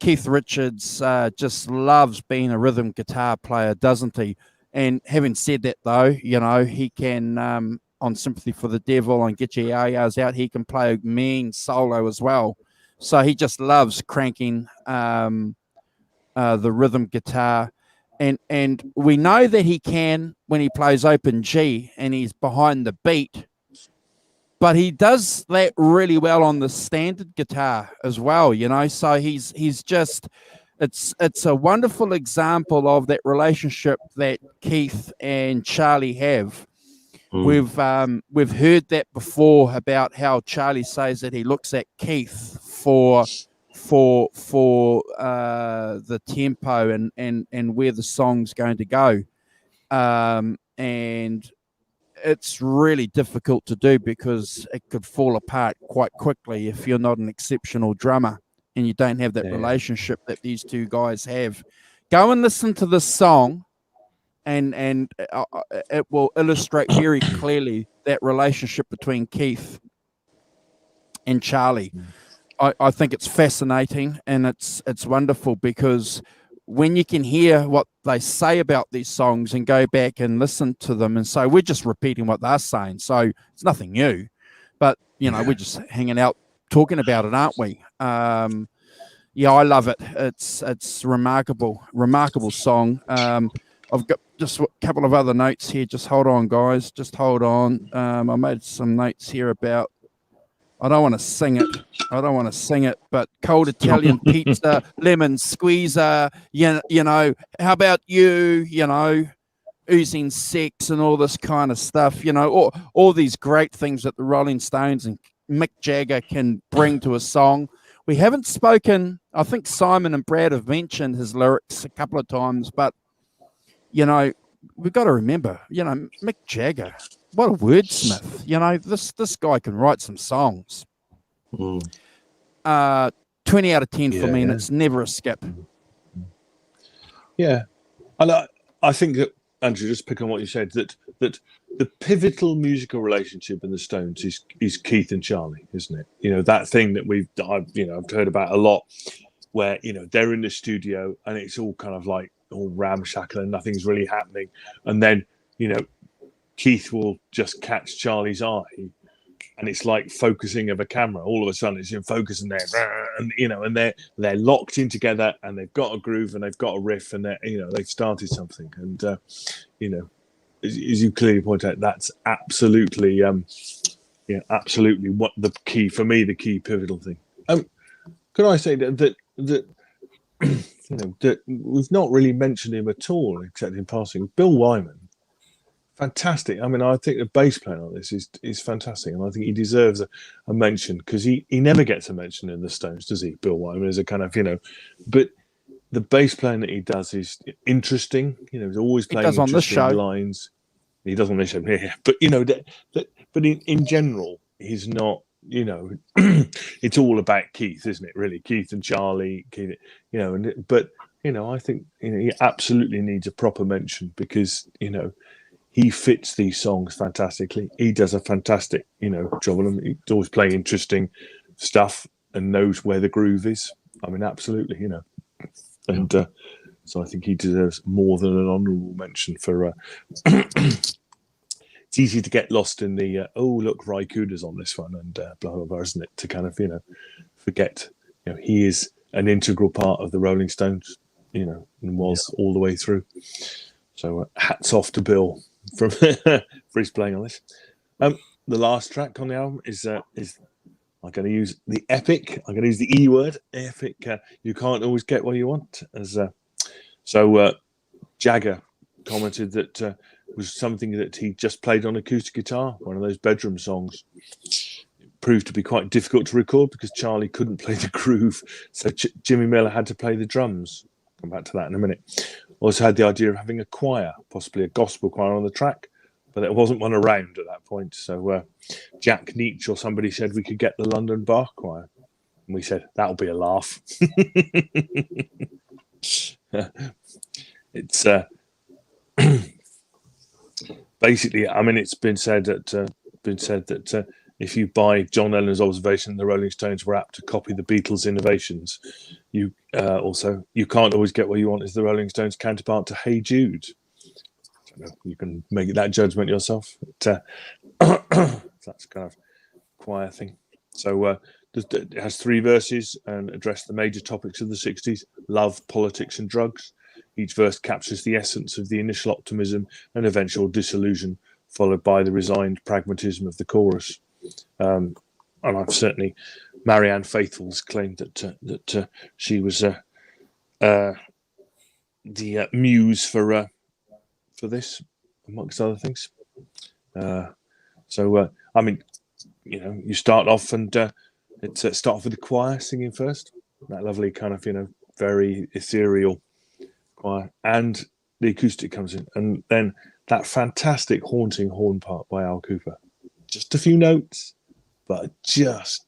A: Keith Richards just loves being a rhythm guitar player, doesn't he? And having said that, though, he can, on Sympathy for the Devil and Get Your Yayas Out, he can play a mean solo as well. So he just loves cranking the rhythm guitar. And we know that he can when he plays open G and he's behind the beat. But he does that really well on the standard guitar as well, So he's just, it's a wonderful example of that relationship that Keith and Charlie have. We've heard that before about how Charlie says that he looks at Keith for the tempo and where the song's going to go, and it's really difficult to do because it could fall apart quite quickly if you're not an exceptional drummer and you don't have that relationship that these two guys have. Go and listen to this song, and it will illustrate very clearly that relationship between Keith and Charlie. I think it's fascinating, and it's wonderful, because when you can hear what they say about these songs and go back and listen to them and say, we're just repeating what they're saying, so it's nothing new, but we're just hanging out talking about it, aren't we? Yeah, I love it. It's remarkable song. I've got just a couple of other notes here. Just hold on, guys. Just hold on. I made some notes here about. I don't want to sing it. But cold Italian pizza, lemon squeezer. How about you? Oozing sex and all this kind of stuff. All these great things that the Rolling Stones and Mick Jagger can bring to a song. We haven't spoken. I think Simon and Brad have mentioned his lyrics a couple of times, but we've got to remember, Mick Jagger, what a wordsmith. This guy can write some songs. 20 out of 10 for me, and it's never a skip.
B: Yeah, and I think that, Andrew, just pick on what you said, that the pivotal musical relationship in the Stones is Keith and Charlie, isn't it? That thing that I've heard about a lot, where they're in the studio and it's all kind of like all ramshackle and nothing's really happening, and then Keith will just catch Charlie's eye, and it's like focusing of a camera. All of a sudden, it's in focus, and they're locked in together, and they've got a groove, and they've got a riff, and they've started something. And as you clearly point out, that's absolutely, absolutely what the key for me, the key pivotal thing. Can I say that that we've not really mentioned him at all, except in passing? Bill Wyman. Fantastic. I mean, I think the bass playing on this is fantastic, and I think he deserves a mention, because he never gets a mention in the Stones, does he? Bill Wyman is a kind of but the bass playing that he does is interesting. He's always playing interesting lines. He does on this show, yeah. But but in general, he's not. It's all about Keith, isn't it? Really, Keith and Charlie. Keith, but I think he absolutely needs a proper mention, because he fits these songs fantastically. He does a fantastic, job on them. He's always playing interesting stuff and knows where the groove is. I mean, absolutely, And so I think he deserves more than an honourable mention for. It's easy to get lost in the look, Ry Cooder's on this one, and blah blah blah, isn't it? To kind of forget, he is an integral part of the Rolling Stones, and was all the way through. So hats off to Bill for his playing on this. The last track on the album is I'm going to use the epic. I'm going to use the E word, epic. You can't always get what you want. Jagger commented that it was something that he just played on acoustic guitar, one of those bedroom songs. It proved to be quite difficult to record because Charlie couldn't play the groove, so Jimmy Miller had to play the drums. Come back to that in a minute. Also had the idea of having a choir, possibly a gospel choir on the track, but there wasn't one around at that point. So Jack Nietzsche or somebody said we could get the London Bar Choir. And we said, that'll be a laugh. It's basically, I mean, it's been said that if you buy John Lennon's observation, the Rolling Stones were apt to copy the Beatles' innovations. You can't always get what you want is the Rolling Stones' counterpart to Hey Jude. You can make that judgment yourself. That's kind of choir thing. So it has 3 verses and address the major topics of the 60s: love, politics, and drugs. Each verse captures the essence of the initial optimism and eventual disillusion, followed by the resigned pragmatism of the chorus. And I've certainly, Marianne Faithfull's claimed that she was the muse for this, amongst other things. I mean, you start off and start off with the choir singing first, that lovely kind of very ethereal choir, and the acoustic comes in, and then that fantastic haunting horn part by Al Cooper. Just a few notes, but just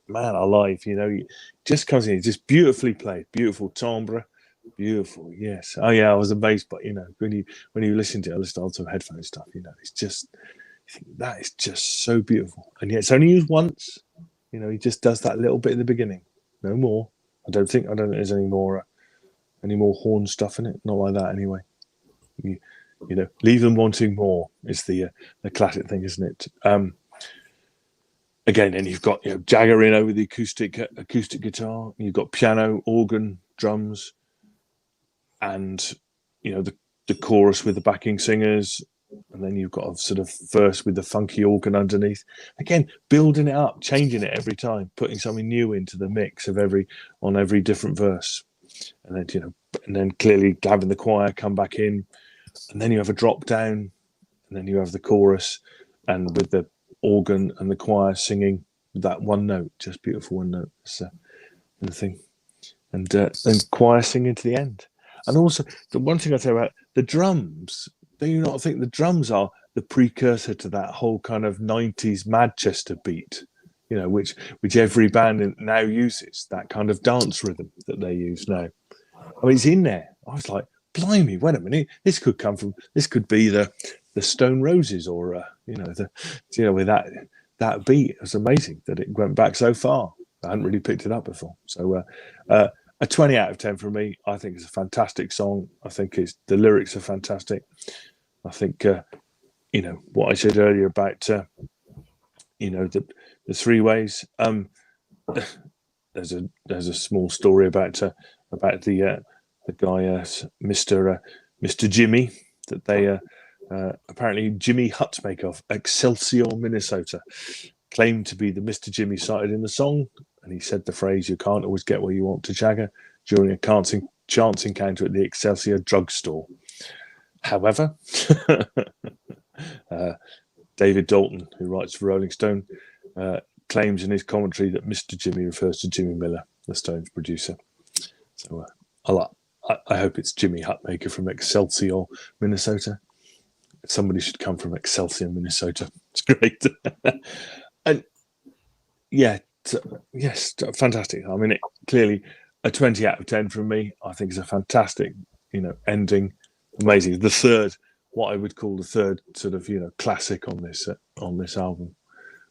B: man alive, he just comes in, just beautifully played, beautiful timbre, beautiful. Yes, oh yeah, I was amazed, but when you listen to it, I listened on some headphone stuff. It's just, you think that is just so beautiful, and yet it's only used once. he just does that little bit in the beginning. No more. I don't think there's any more horn stuff in it. Not like that anyway. Leave them wanting more is the classic thing, isn't it? Again, and you've got Jagger in over the acoustic guitar. You've got piano, organ, drums, and the chorus with the backing singers, and then you've got a sort of verse with the funky organ underneath. Again, building it up, changing it every time, putting something new into the mix on every different verse, and then clearly having the choir come back in, and then you have a drop down, and then you have the chorus, and with the organ and the choir singing that one note, just beautiful one note. And the thing, and choir singing to the end. And also, the one thing I say about the drums, do you not think the drums are the precursor to that whole kind of 90s Manchester beat, which every band now uses, that kind of dance rhythm that they use now? I mean, it's in there. I was like, blimey, wait a minute, this could be the Stone Roses, or with that beat. It was amazing that it went back so far. I hadn't really picked it up before. So a 20 out of 10 from me. I think it's a fantastic song. I think the lyrics are fantastic. I think what I said earlier about the three ways. There's a small story about the guy Mr. Jimmy, that they apparently Jimmy Hutmaker of Excelsior, Minnesota, claimed to be the Mr. Jimmy cited in the song, and he said the phrase "You can't always get what you want" to Jagger during a chance encounter at the Excelsior drugstore. However, David Dalton, who writes for Rolling Stone, claims in his commentary that Mr. Jimmy refers to Jimmy Miller, the Stones producer. So I hope it's Jimmy Hutmaker from Excelsior, Minnesota. Somebody should come from Excelsior, Minnesota. It's great. And yes, fantastic. I mean, clearly a 20 out of 10 from me. I think it's a fantastic, ending. Amazing. The third, what I would call the third sort of, classic on this album,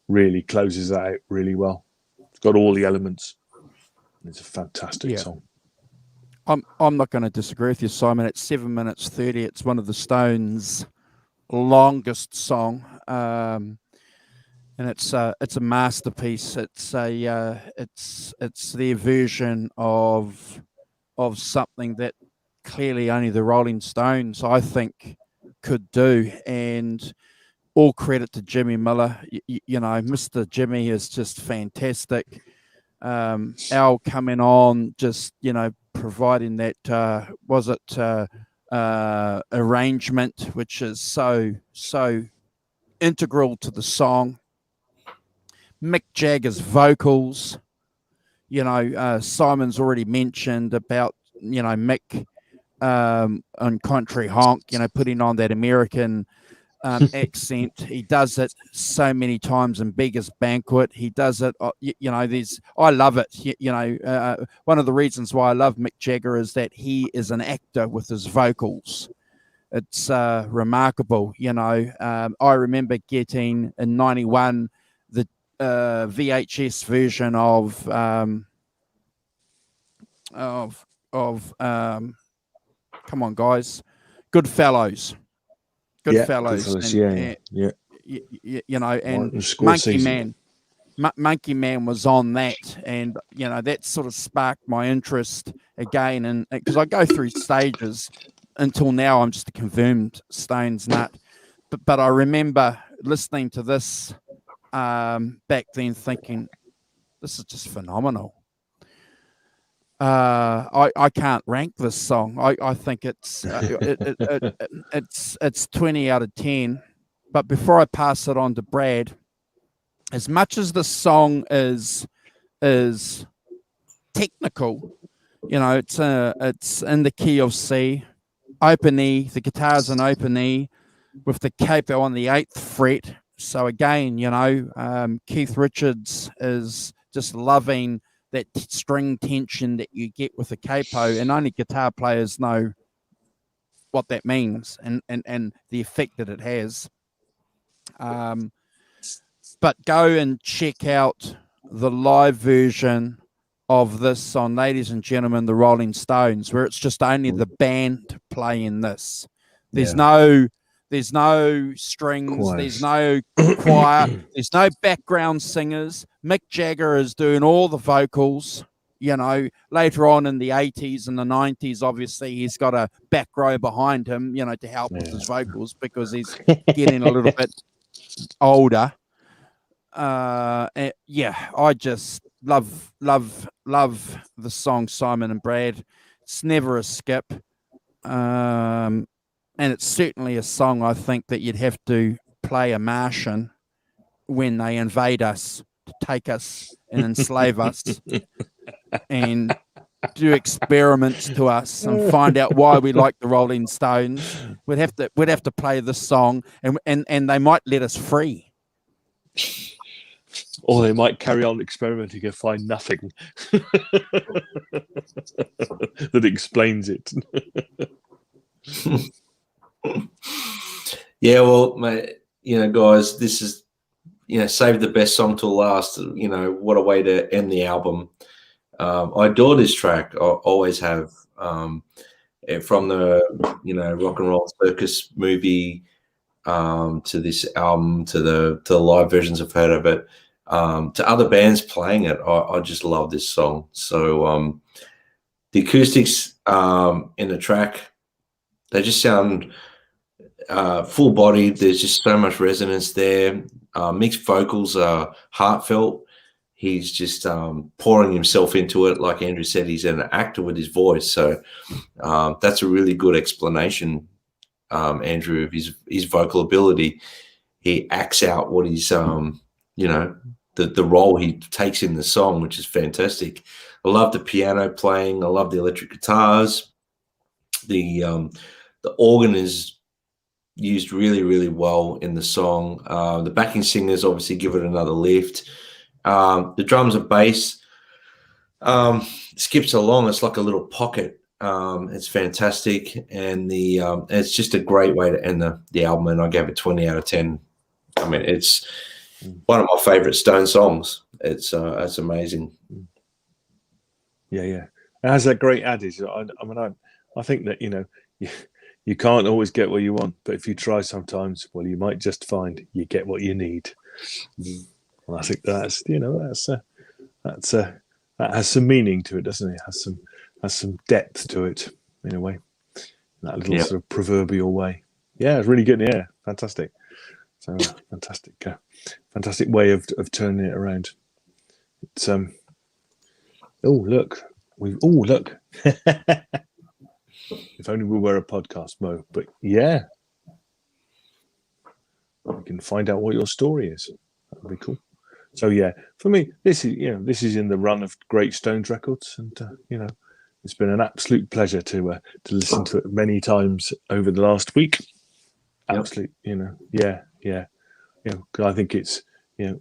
B: really closes that out really well. It's got all the elements. It's a fantastic song.
A: I'm not going to disagree with you, Simon. It's 7 minutes 30. It's one of the Stones' longest song, and it's a masterpiece. It's their version of something that clearly only the Rolling Stones, I think, could do. And all credit to Jimmy Miller. Mr. Jimmy is just fantastic. Al coming on, just providing that arrangement, which is so integral to the song. Mick Jagger's vocals. Simon's already mentioned about Mick on Country Honk, putting on that American accent. He does it so many times in Beggar's Banquet. He does it, I love it. One of the reasons why I love Mick Jagger is that he is an actor with his vocals. It's remarkable. I remember getting in 91 the VHS version of come on guys, Goodfellas. And Monkey Man was on that, and that sort of sparked my interest again, and because I go through stages. Until now, I'm just a confirmed Stones nut, but I remember listening to this back then, thinking this is just phenomenal. I can't rank this song. I think it's 20 out of 10. But before I pass it on to Brad, as much as the song is technical, it's in the key of C, open E. The guitar's an open E with the capo on the 8th fret. So again, Keith Richards is just loving that string tension that you get with a capo, and only guitar players know what that means and the effect that it has. But go and check out the live version of this song, Ladies and Gentlemen, the Rolling Stones, where it's just only the band playing this. There's no strings,
B: Choirs.
A: there's no choir, there's no background singers. Mick Jagger is doing all the vocals. You know, later on in the 80s and the 90s, obviously he's got a back row behind him, you know, to help with his vocals because he's getting a little bit older. I just love the song Simon and Brad. It's never a skip. And it's certainly a song I think that you'd have to play a Martian when they invade us to take us and enslave us and do experiments to us and find out why we like the Rolling Stones. We'd have to play this song and they might let us free.
B: Or they might carry on experimenting and find nothing that explains it.
C: Yeah, well, mate, you know, guys, this is, you know, save the best song till last. You know, what a way to end the album. I adore this track. I always have. From the, you know, Rock and Roll Circus movie to this album to the live versions I've heard of it, to other bands playing it. I just love this song. So the acoustics in the track, they just sound full bodied. There's just so much resonance there. Mick's vocals are heartfelt. He's just pouring himself into it. Like Andrew said, he's an actor with his voice. So that's a really good explanation, Andrew, of his vocal ability. He acts out what he's, you know, the role he takes in the song, which is fantastic. I love the piano playing. I love the electric guitars. The organ is used really, really well in the song. The backing singers obviously give it another lift. The drums and bass skips along. It's like a little pocket. It's fantastic, and it's just a great way to end the album. And I gave it 20 out of 10. I mean, it's one of my favorite Stone songs. It's amazing.
B: Yeah. It has that great adage. I think that, you know, you can't always get what you want, but if you try sometimes, well, you might just find you get what you need. Well, I think that's, you know, that has some meaning to it, doesn't it? Has some depth to it in a way. That little sort of proverbial way. Yeah, it's really good. Yeah, fantastic. So fantastic way of turning it around. It's look. If only we were a podcast, Mo. But yeah, we can find out what your story is. That would be cool. So yeah, for me, this is in the run of great Stones records, and you know, it's been an absolute pleasure to listen to it many times over the last week. Absolute, you know, yeah. You know, 'cause I think it's, you know,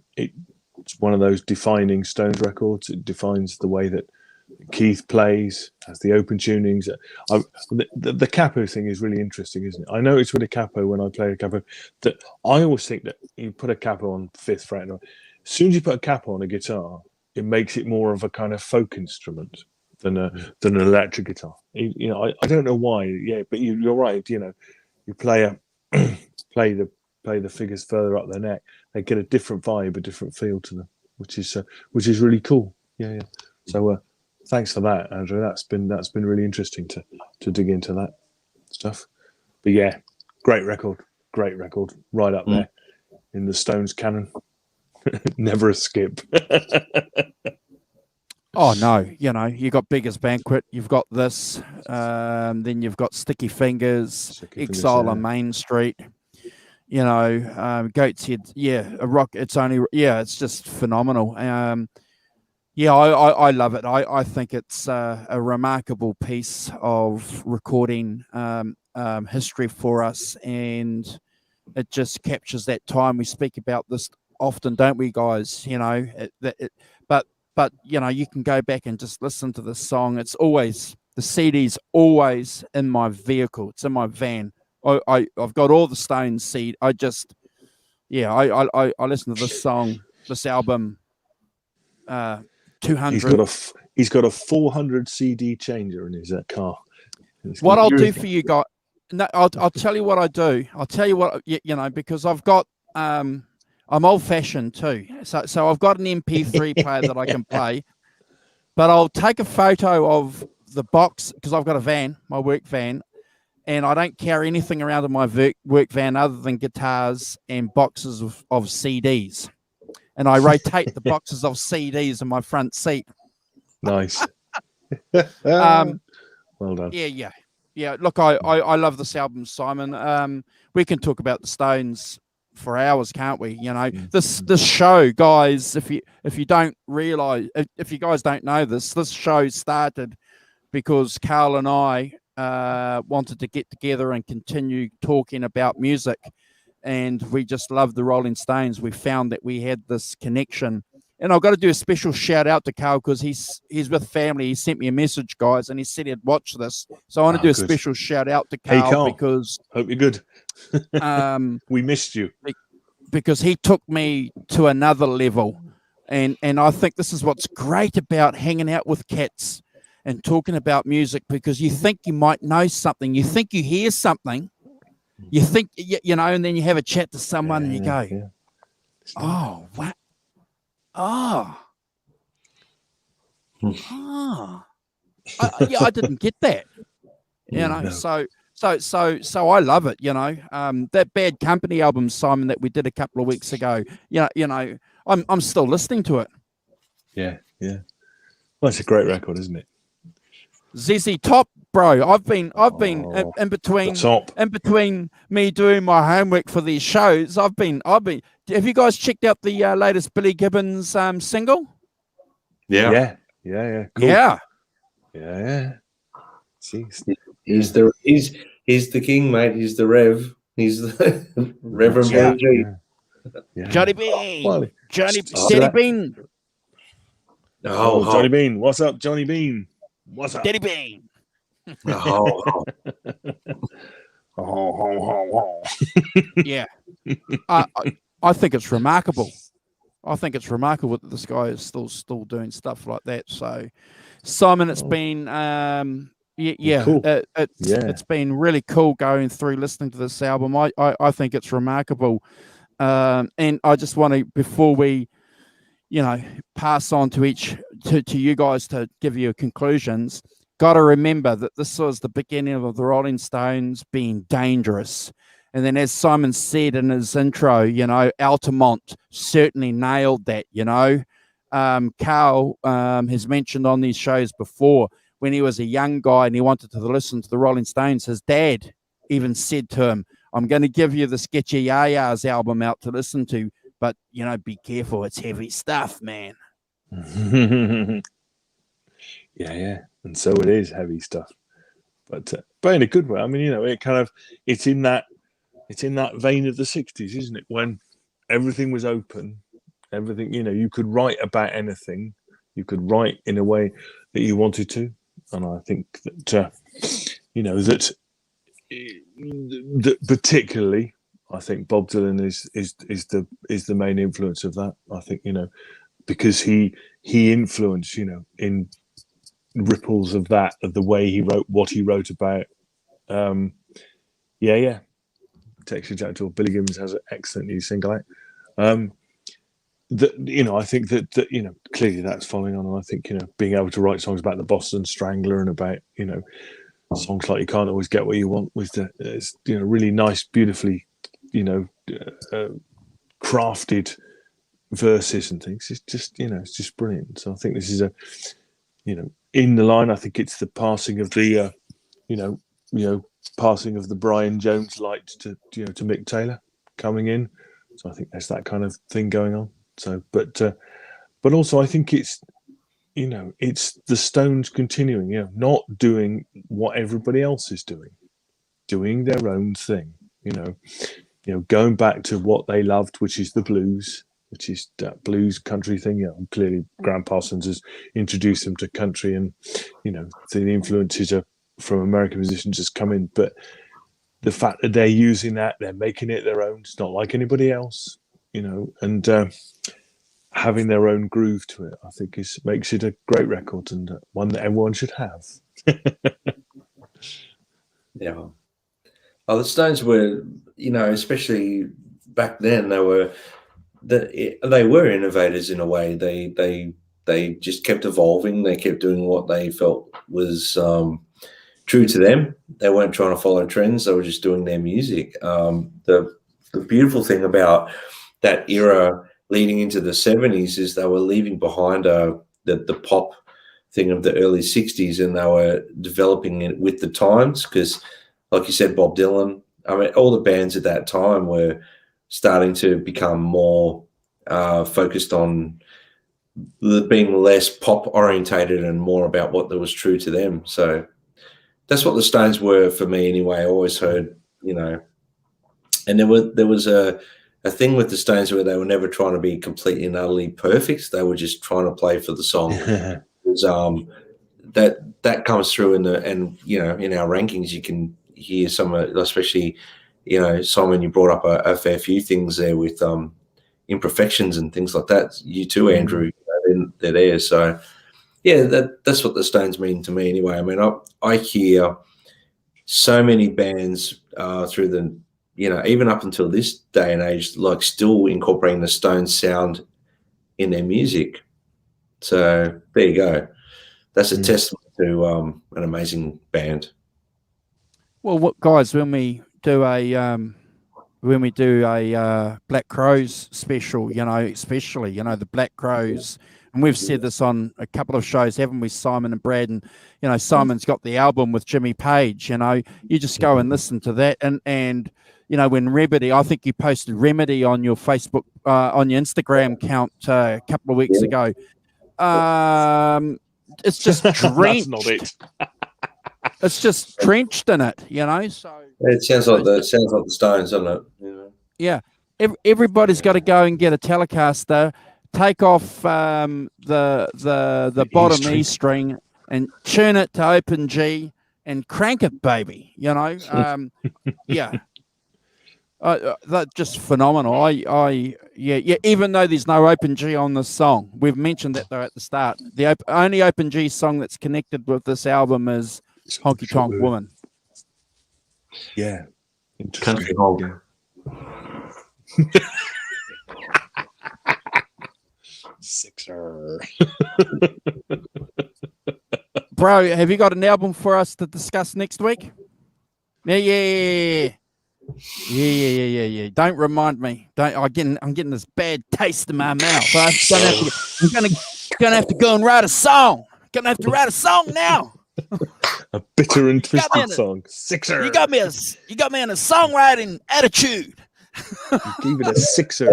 B: it's one of those defining Stones records. It defines the way that Keith plays, has the open tunings. The capo thing is really interesting, isn't it? I notice with a capo, when I play a capo, that I always think that you put a capo on fifth fret. As soon as you put a capo on a guitar, it makes it more of a kind of folk instrument than an electric guitar. You know, I don't know why. Yeah, but you're right. You know, you play the figures further up their neck, they get a different vibe, a different feel to them, which is really cool. Yeah. So thanks for that, Andrew. That's been really interesting to dig into that stuff. But yeah, great record, right up there in the Stones canon. Never a skip.
A: Oh no, you know, you got Beggar's Banquet, you've got this, then you've got Sticky Fingers, Exile on Main Street. You know, Goat's Head, a rock. It's just phenomenal. I love it. I think it's a remarkable piece of recording history for us, and it just captures that time. We speak about this often, don't we, guys? You know, but you know, you can go back and just listen to this song. It's always, the CD's always in my vehicle. It's in my van. I've got all the Stones CD. I listen to this song, this album, 200.
B: He's got a 400 CD changer in his car.
A: What I'll do for you guys, no, I'll tell you what I do. I'll tell you what, because I've got, I'm old fashioned too. So I've got an MP3 player that I can play, but I'll take a photo of the box because I've got a van, my work van, and I don't carry anything around in my work van other than guitars and boxes of CDs. And I rotate the boxes of CDs in my front seat.
B: Nice. Well done.
A: Yeah. Look, I love this album, Simon. We can talk about the Stones for hours, can't we? This show, guys. If you don't realize, if you guys don't know this show started because Carl and I wanted to get together and continue talking about music, and we just loved the Rolling Stones. We found that we had this connection. And I've got to do a special shout out to Carl because he's with family. He sent me a message, guys, and he said he'd watch this. So I want to do a special shout out to Carl,
B: Carl,
A: because
B: hope you're good. We missed you
A: because he took me to another level, and I think this is what's great about hanging out with cats and talking about music, because you think you might know something, you think you hear something, you think and then you have a chat to someone and you go, oh, what? Oh, I didn't get that,
B: No.
A: So I love it, that Bad Company album, Simon, that we did a couple of weeks ago, I'm still listening to it.
B: Yeah. Well, it's a great record, isn't it?
A: ZZ Top, bro. I've been in between me doing my homework for these shows. I've been. Have you guys checked out the latest Billy Gibbons single?
B: Yeah. Cool. Yeah. Jeez.
C: He's the king, mate. He's the Rev. He's the Reverend Billy G.
B: Yeah.
A: Johnny Bean.
B: Well,
A: Johnny Bean.
B: Oh, Johnny Bean. What's up, Johnny Bean? What's up?
A: Daddy Bean. Yeah. I think it's remarkable. That this guy is still doing stuff like that. So, Simon, it's been
B: Cool.
A: It's been really cool going through listening to this album. I think it's remarkable, and I just want to, before we pass on to you guys to give you conclusions, got to remember that this was the beginning of the Rolling Stones being dangerous. And then, as Simon said in his intro, Altamont certainly nailed that. Carl has mentioned on these shows before, when he was a young guy and he wanted to listen to the Rolling Stones, his dad even said to him, I'm going to give you the Sketchy Yayas album out to listen to, but, be careful. It's heavy stuff, man.
B: Yeah. And so it is heavy stuff, but in a good way. I mean, it's in that vein of the 60s, isn't it? When everything was open, everything, you could write about anything, you could write in a way that you wanted to. And I think that, that particularly, I think Bob Dylan is the main influence of that. I think, because he influenced, in ripples of the way he wrote what he wrote about. Texas Jackdaw, Billy Gibbons has an excellent new single out. I think that clearly that's following on. And I think, being able to write songs about the Boston Strangler and about, songs like You Can't Always Get What You Want with it's really nice, beautifully, crafted verses and things. It's just, it's just brilliant. So I think this is in the line, I think it's the passing of the, passing of the Brian Jones light to Mick Taylor coming in. So I think there's that kind of thing going on. So, but also I think it's, it's the Stones continuing, not doing what everybody else is doing their own thing, going back to what they loved, which is the blues, which is that blues country thing. Clearly Graham Parsons has introduced them to country, and, the influences are from American musicians has come in, but the fact that they're using that, they're making it their own. It's not like anybody else, and having their own groove to it, I think, makes it a great record and one that everyone should have.
C: Yeah. Oh, the Stones were, especially back then, they were innovators in a way. They just kept evolving. They kept doing what they felt was true to them. They weren't trying to follow trends. They were just doing their music. The beautiful thing about that era leading into the 70s is they were leaving behind the pop thing of the early 60s, and they were developing it with the times because, like you said, Bob Dylan, I mean, all the bands at that time were starting to become more focused on being less pop orientated and more about what was true to them. So that's what the Stones were for me anyway. I always heard, and there was a thing with the Stones where they were never trying to be completely and utterly perfect. They were just trying to play for the song. That comes through in our rankings. You can hear some, especially, Simon, you brought up a fair few things there with imperfections and things like that. You too, Andrew, they're there. So yeah, that's what the Stones mean to me anyway. I mean, I hear so many bands through the, even up until this day and age, like still incorporating the Stones sound in their music. So there you go. That's a testament to an amazing band.
A: Well, guys, when we do a Black Crows special, especially the Black Crows, and we've said this on a couple of shows, haven't we, Simon and Brad? And Simon's got the album with Jimmy Page. You just go and listen to that, and when Remedy, I think you posted Remedy on your Facebook, on your Instagram account a couple of weeks ago. It's just drenched.
B: That's not it.
A: It's just drenched in it, So
C: it sounds like the Stones, doesn't it?
A: Yeah. Everybody's got to go and get a Telecaster, take off the bottom E string and tune it to open G and crank it, baby. Yeah. That's just phenomenal. Even though there's no open G on this song, we've mentioned that though at the start. The only open G song that's connected with this album is Honky Tonk Woman.
B: Yeah.
C: Country Hog.
B: Sixer.
A: Bro, have you got an album for us to discuss next week? Yeah. Don't remind me. I'm getting this bad taste in my mouth. I'm gonna have to go and write a song. Gonna have to write a song now.
B: A bitter and twisted song. Sixer.
A: You got me in a songwriting attitude.
B: You gave it a sixer.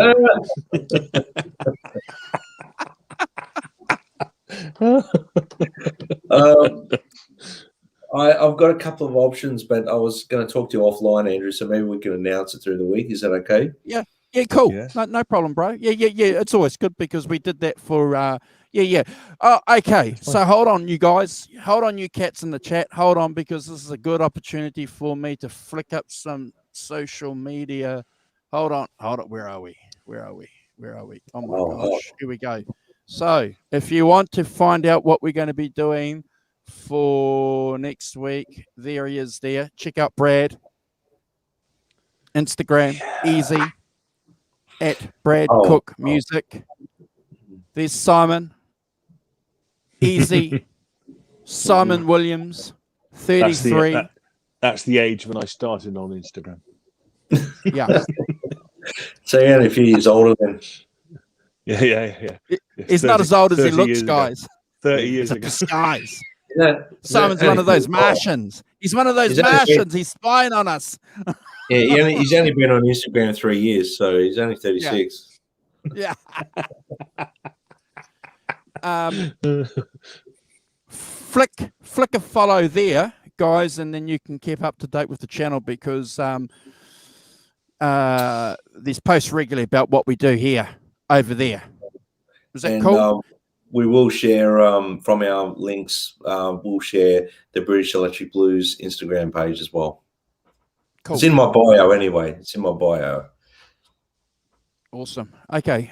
C: I've got a couple of options, but I was going to talk to you offline, Andrew, so maybe we can announce it through the week. Is that okay?
A: Yeah, cool.
B: Yeah.
A: No problem, bro. Yeah. It's always good because we did that for okay. So hold on, you guys. Hold on, you cats in the chat. Hold on, because this is a good opportunity for me to flick up some social media. Hold on. Where are we? Oh my gosh. Here we go. So if you want to find out what we're going to be doing for next week, there he is there. Check out Brad. Instagram, easy, at Brad Cook Music. There's Simon. Easy. Simon Williams, 33.
B: That's the age when I started on Instagram.
A: Yeah.
C: So you're only a few years older than.
B: Yeah.
A: He's not as old as he looks, guys.
B: 30 years
A: ago.
B: It's
A: a disguise. Simon's one of those Martians. He's one of those Martians. He's spying on us.
C: Yeah, he's only been on Instagram 3 years, so he's only 36.
A: Yeah. Flick a follow there, guys, and then you can keep up to date with the channel because there's posts regularly about what we do here over there. Is that cool?
C: We will share from our links. We'll share the British Electric Blues Instagram page as well. Cool. It's in my bio anyway. It's in my bio.
A: Awesome. Okay.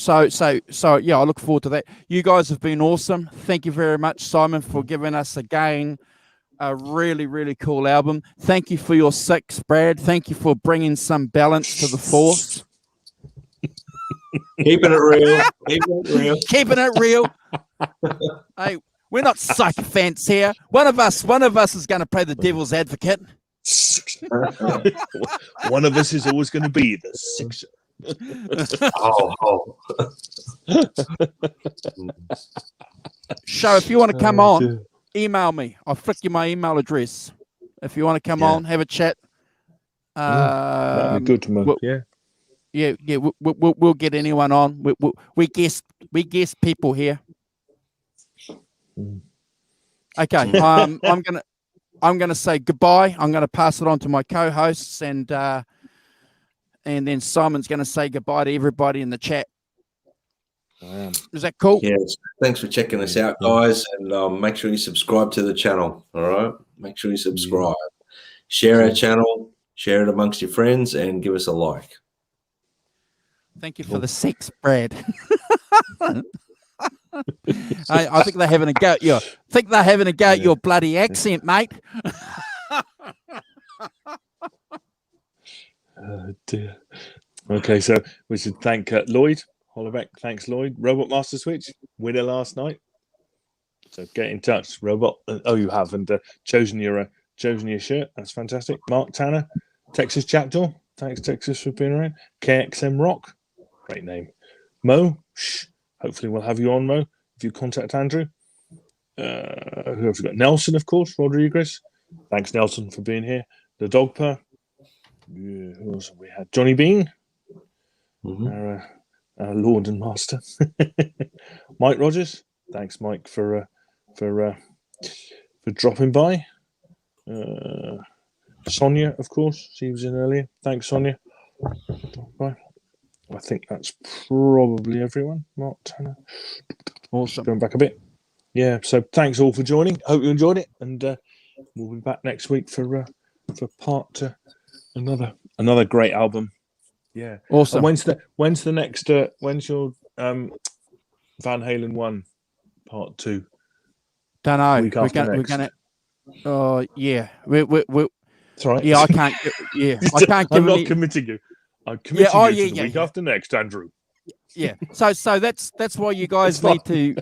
A: yeah, I look forward to that. You guys have been awesome. Thank you very much, Simon, for giving us again a really, really cool album. Thank you for your 6, Brad. Thank you for bringing some balance to the force.
C: Keeping it real. Keeping it real.
A: Keeping it real. Hey, we're not sycophants here. One of us is going to play the devil's advocate.
B: One of us is always going to be the sixer.
A: Show, if you want to come on, email me. I'll flick you my email address. If you want to come on, have a chat.
B: That'd be good to know.
A: Yeah. We'll get anyone on. We guest people here. Okay. I'm gonna say goodbye. I'm gonna pass it on to my co-hosts, and then Simon's gonna say goodbye to everybody in the chat. Is that cool?
C: Yes. Thanks for checking us out, guys, and make sure you subscribe to the channel. All right. Make sure you subscribe. Share our channel. Share it amongst your friends, and give us a like.
A: Thank you for the 6, Brad. I think they're having a go at you. I think they're having a go at your bloody accent, mate.
B: Oh, dear. Okay, so we should thank Lloyd Hollaback. Thanks, Lloyd. Robot Master Switch winner last night. So get in touch, Robot. Oh, you have, and chosen your shirt. That's fantastic. Mark Tanner, Texas Jackdaw. Thanks, Texas, for being around. KXM Rock, great name. Mo. Hopefully we'll have you on, Mo, if you contact Andrew. Who have we got? Nelson, of course, Rodriguez. Thanks, Nelson, for being here. The Dogper. Yeah, who else have we had? Johnny Bean, our Lord and Master. Mike Rogers. Thanks, Mike, for dropping by. Sonia, of course, she was in earlier. Thanks, Sonia. Bye. I think that's probably everyone. Mark Tanner.
A: Awesome.
B: Going back a bit. Yeah, so thanks all for joining. Hope you enjoyed it. And we'll be back next week for part another great album. Yeah.
A: Awesome.
B: When's the next when's your Van Halen 1 part 2?
A: Don't know.
B: We're
A: gonna oh yeah. We
B: That's right.
A: Yeah, I can't give
B: I'm not
A: any...
B: committing you. I'm committing you to the week after next, Andrew.
A: Yeah. So that's why you guys need to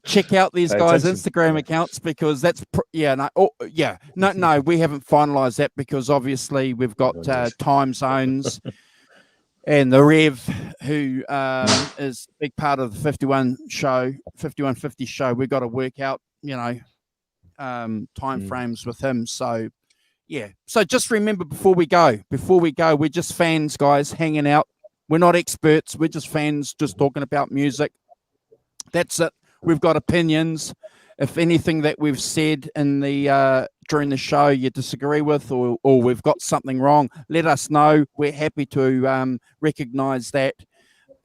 A: check out these guys' Instagram accounts, because that's we haven't finalized that, because obviously we've got time zones, and the Rev, who is a big part of the 5150 show, we've got to work out time frames with him. So yeah, so just remember, before we go, we're just fans, guys, hanging out. We're not experts. We're just fans, just talking about music. That's it. We've got opinions. If anything that we've said in the during the show you disagree with, or we've got something wrong, let us know. We're happy to recognize that.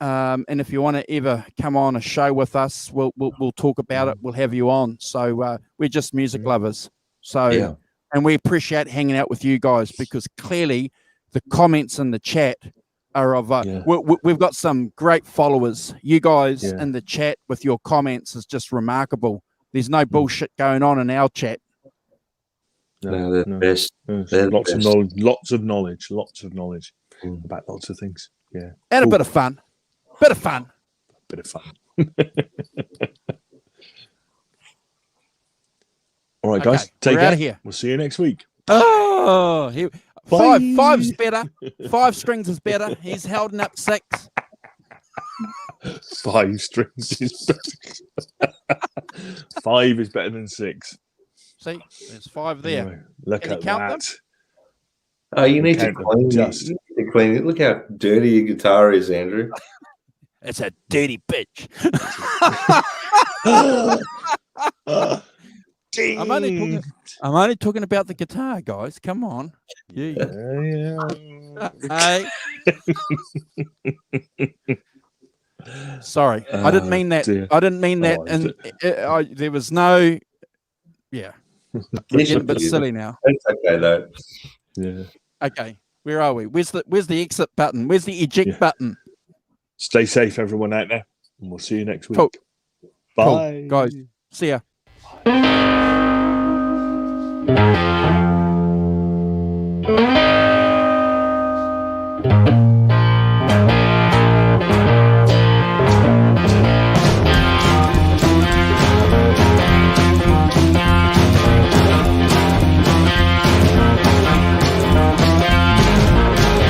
A: And if you want to ever come on a show with us, we'll talk about it. We'll have you on. So we're just music lovers. So. Yeah. And we appreciate hanging out with you guys, because clearly the comments in the chat are of we've got some great followers. You guys in the chat with your comments is just remarkable. There's no bullshit going on in our chat.
C: No, they're the best.
B: They're lots of knowledge about lots of things. Yeah.
A: And a bit of fun.
B: All right, guys, take
A: care.
B: Here. We'll see you next week.
A: Oh, five's better. 5 strings is better. He's holding up 6.
B: 5 strings is better. 5 is better than 6.
A: See, there's 5 there.
B: Anyway, look
A: Can
B: at
A: you count
B: that.
A: them?
C: Oh, you need to clean it. Look how dirty your guitar is, Andrew.
A: It's a dirty bitch. I'm only talking about the guitar, guys. Come on. Yeah. Hey. Sorry, I didn't mean that.
B: Dear.
A: I didn't mean that. And there was no. Yeah. We're getting a bit silly now.
C: It's okay though.
B: Yeah.
A: Okay. Where are we? Where's the exit button? Where's the eject button?
B: Stay safe, everyone out there, and we'll see you next week.
A: Cool.
B: Bye.
A: Cool, guys. See ya.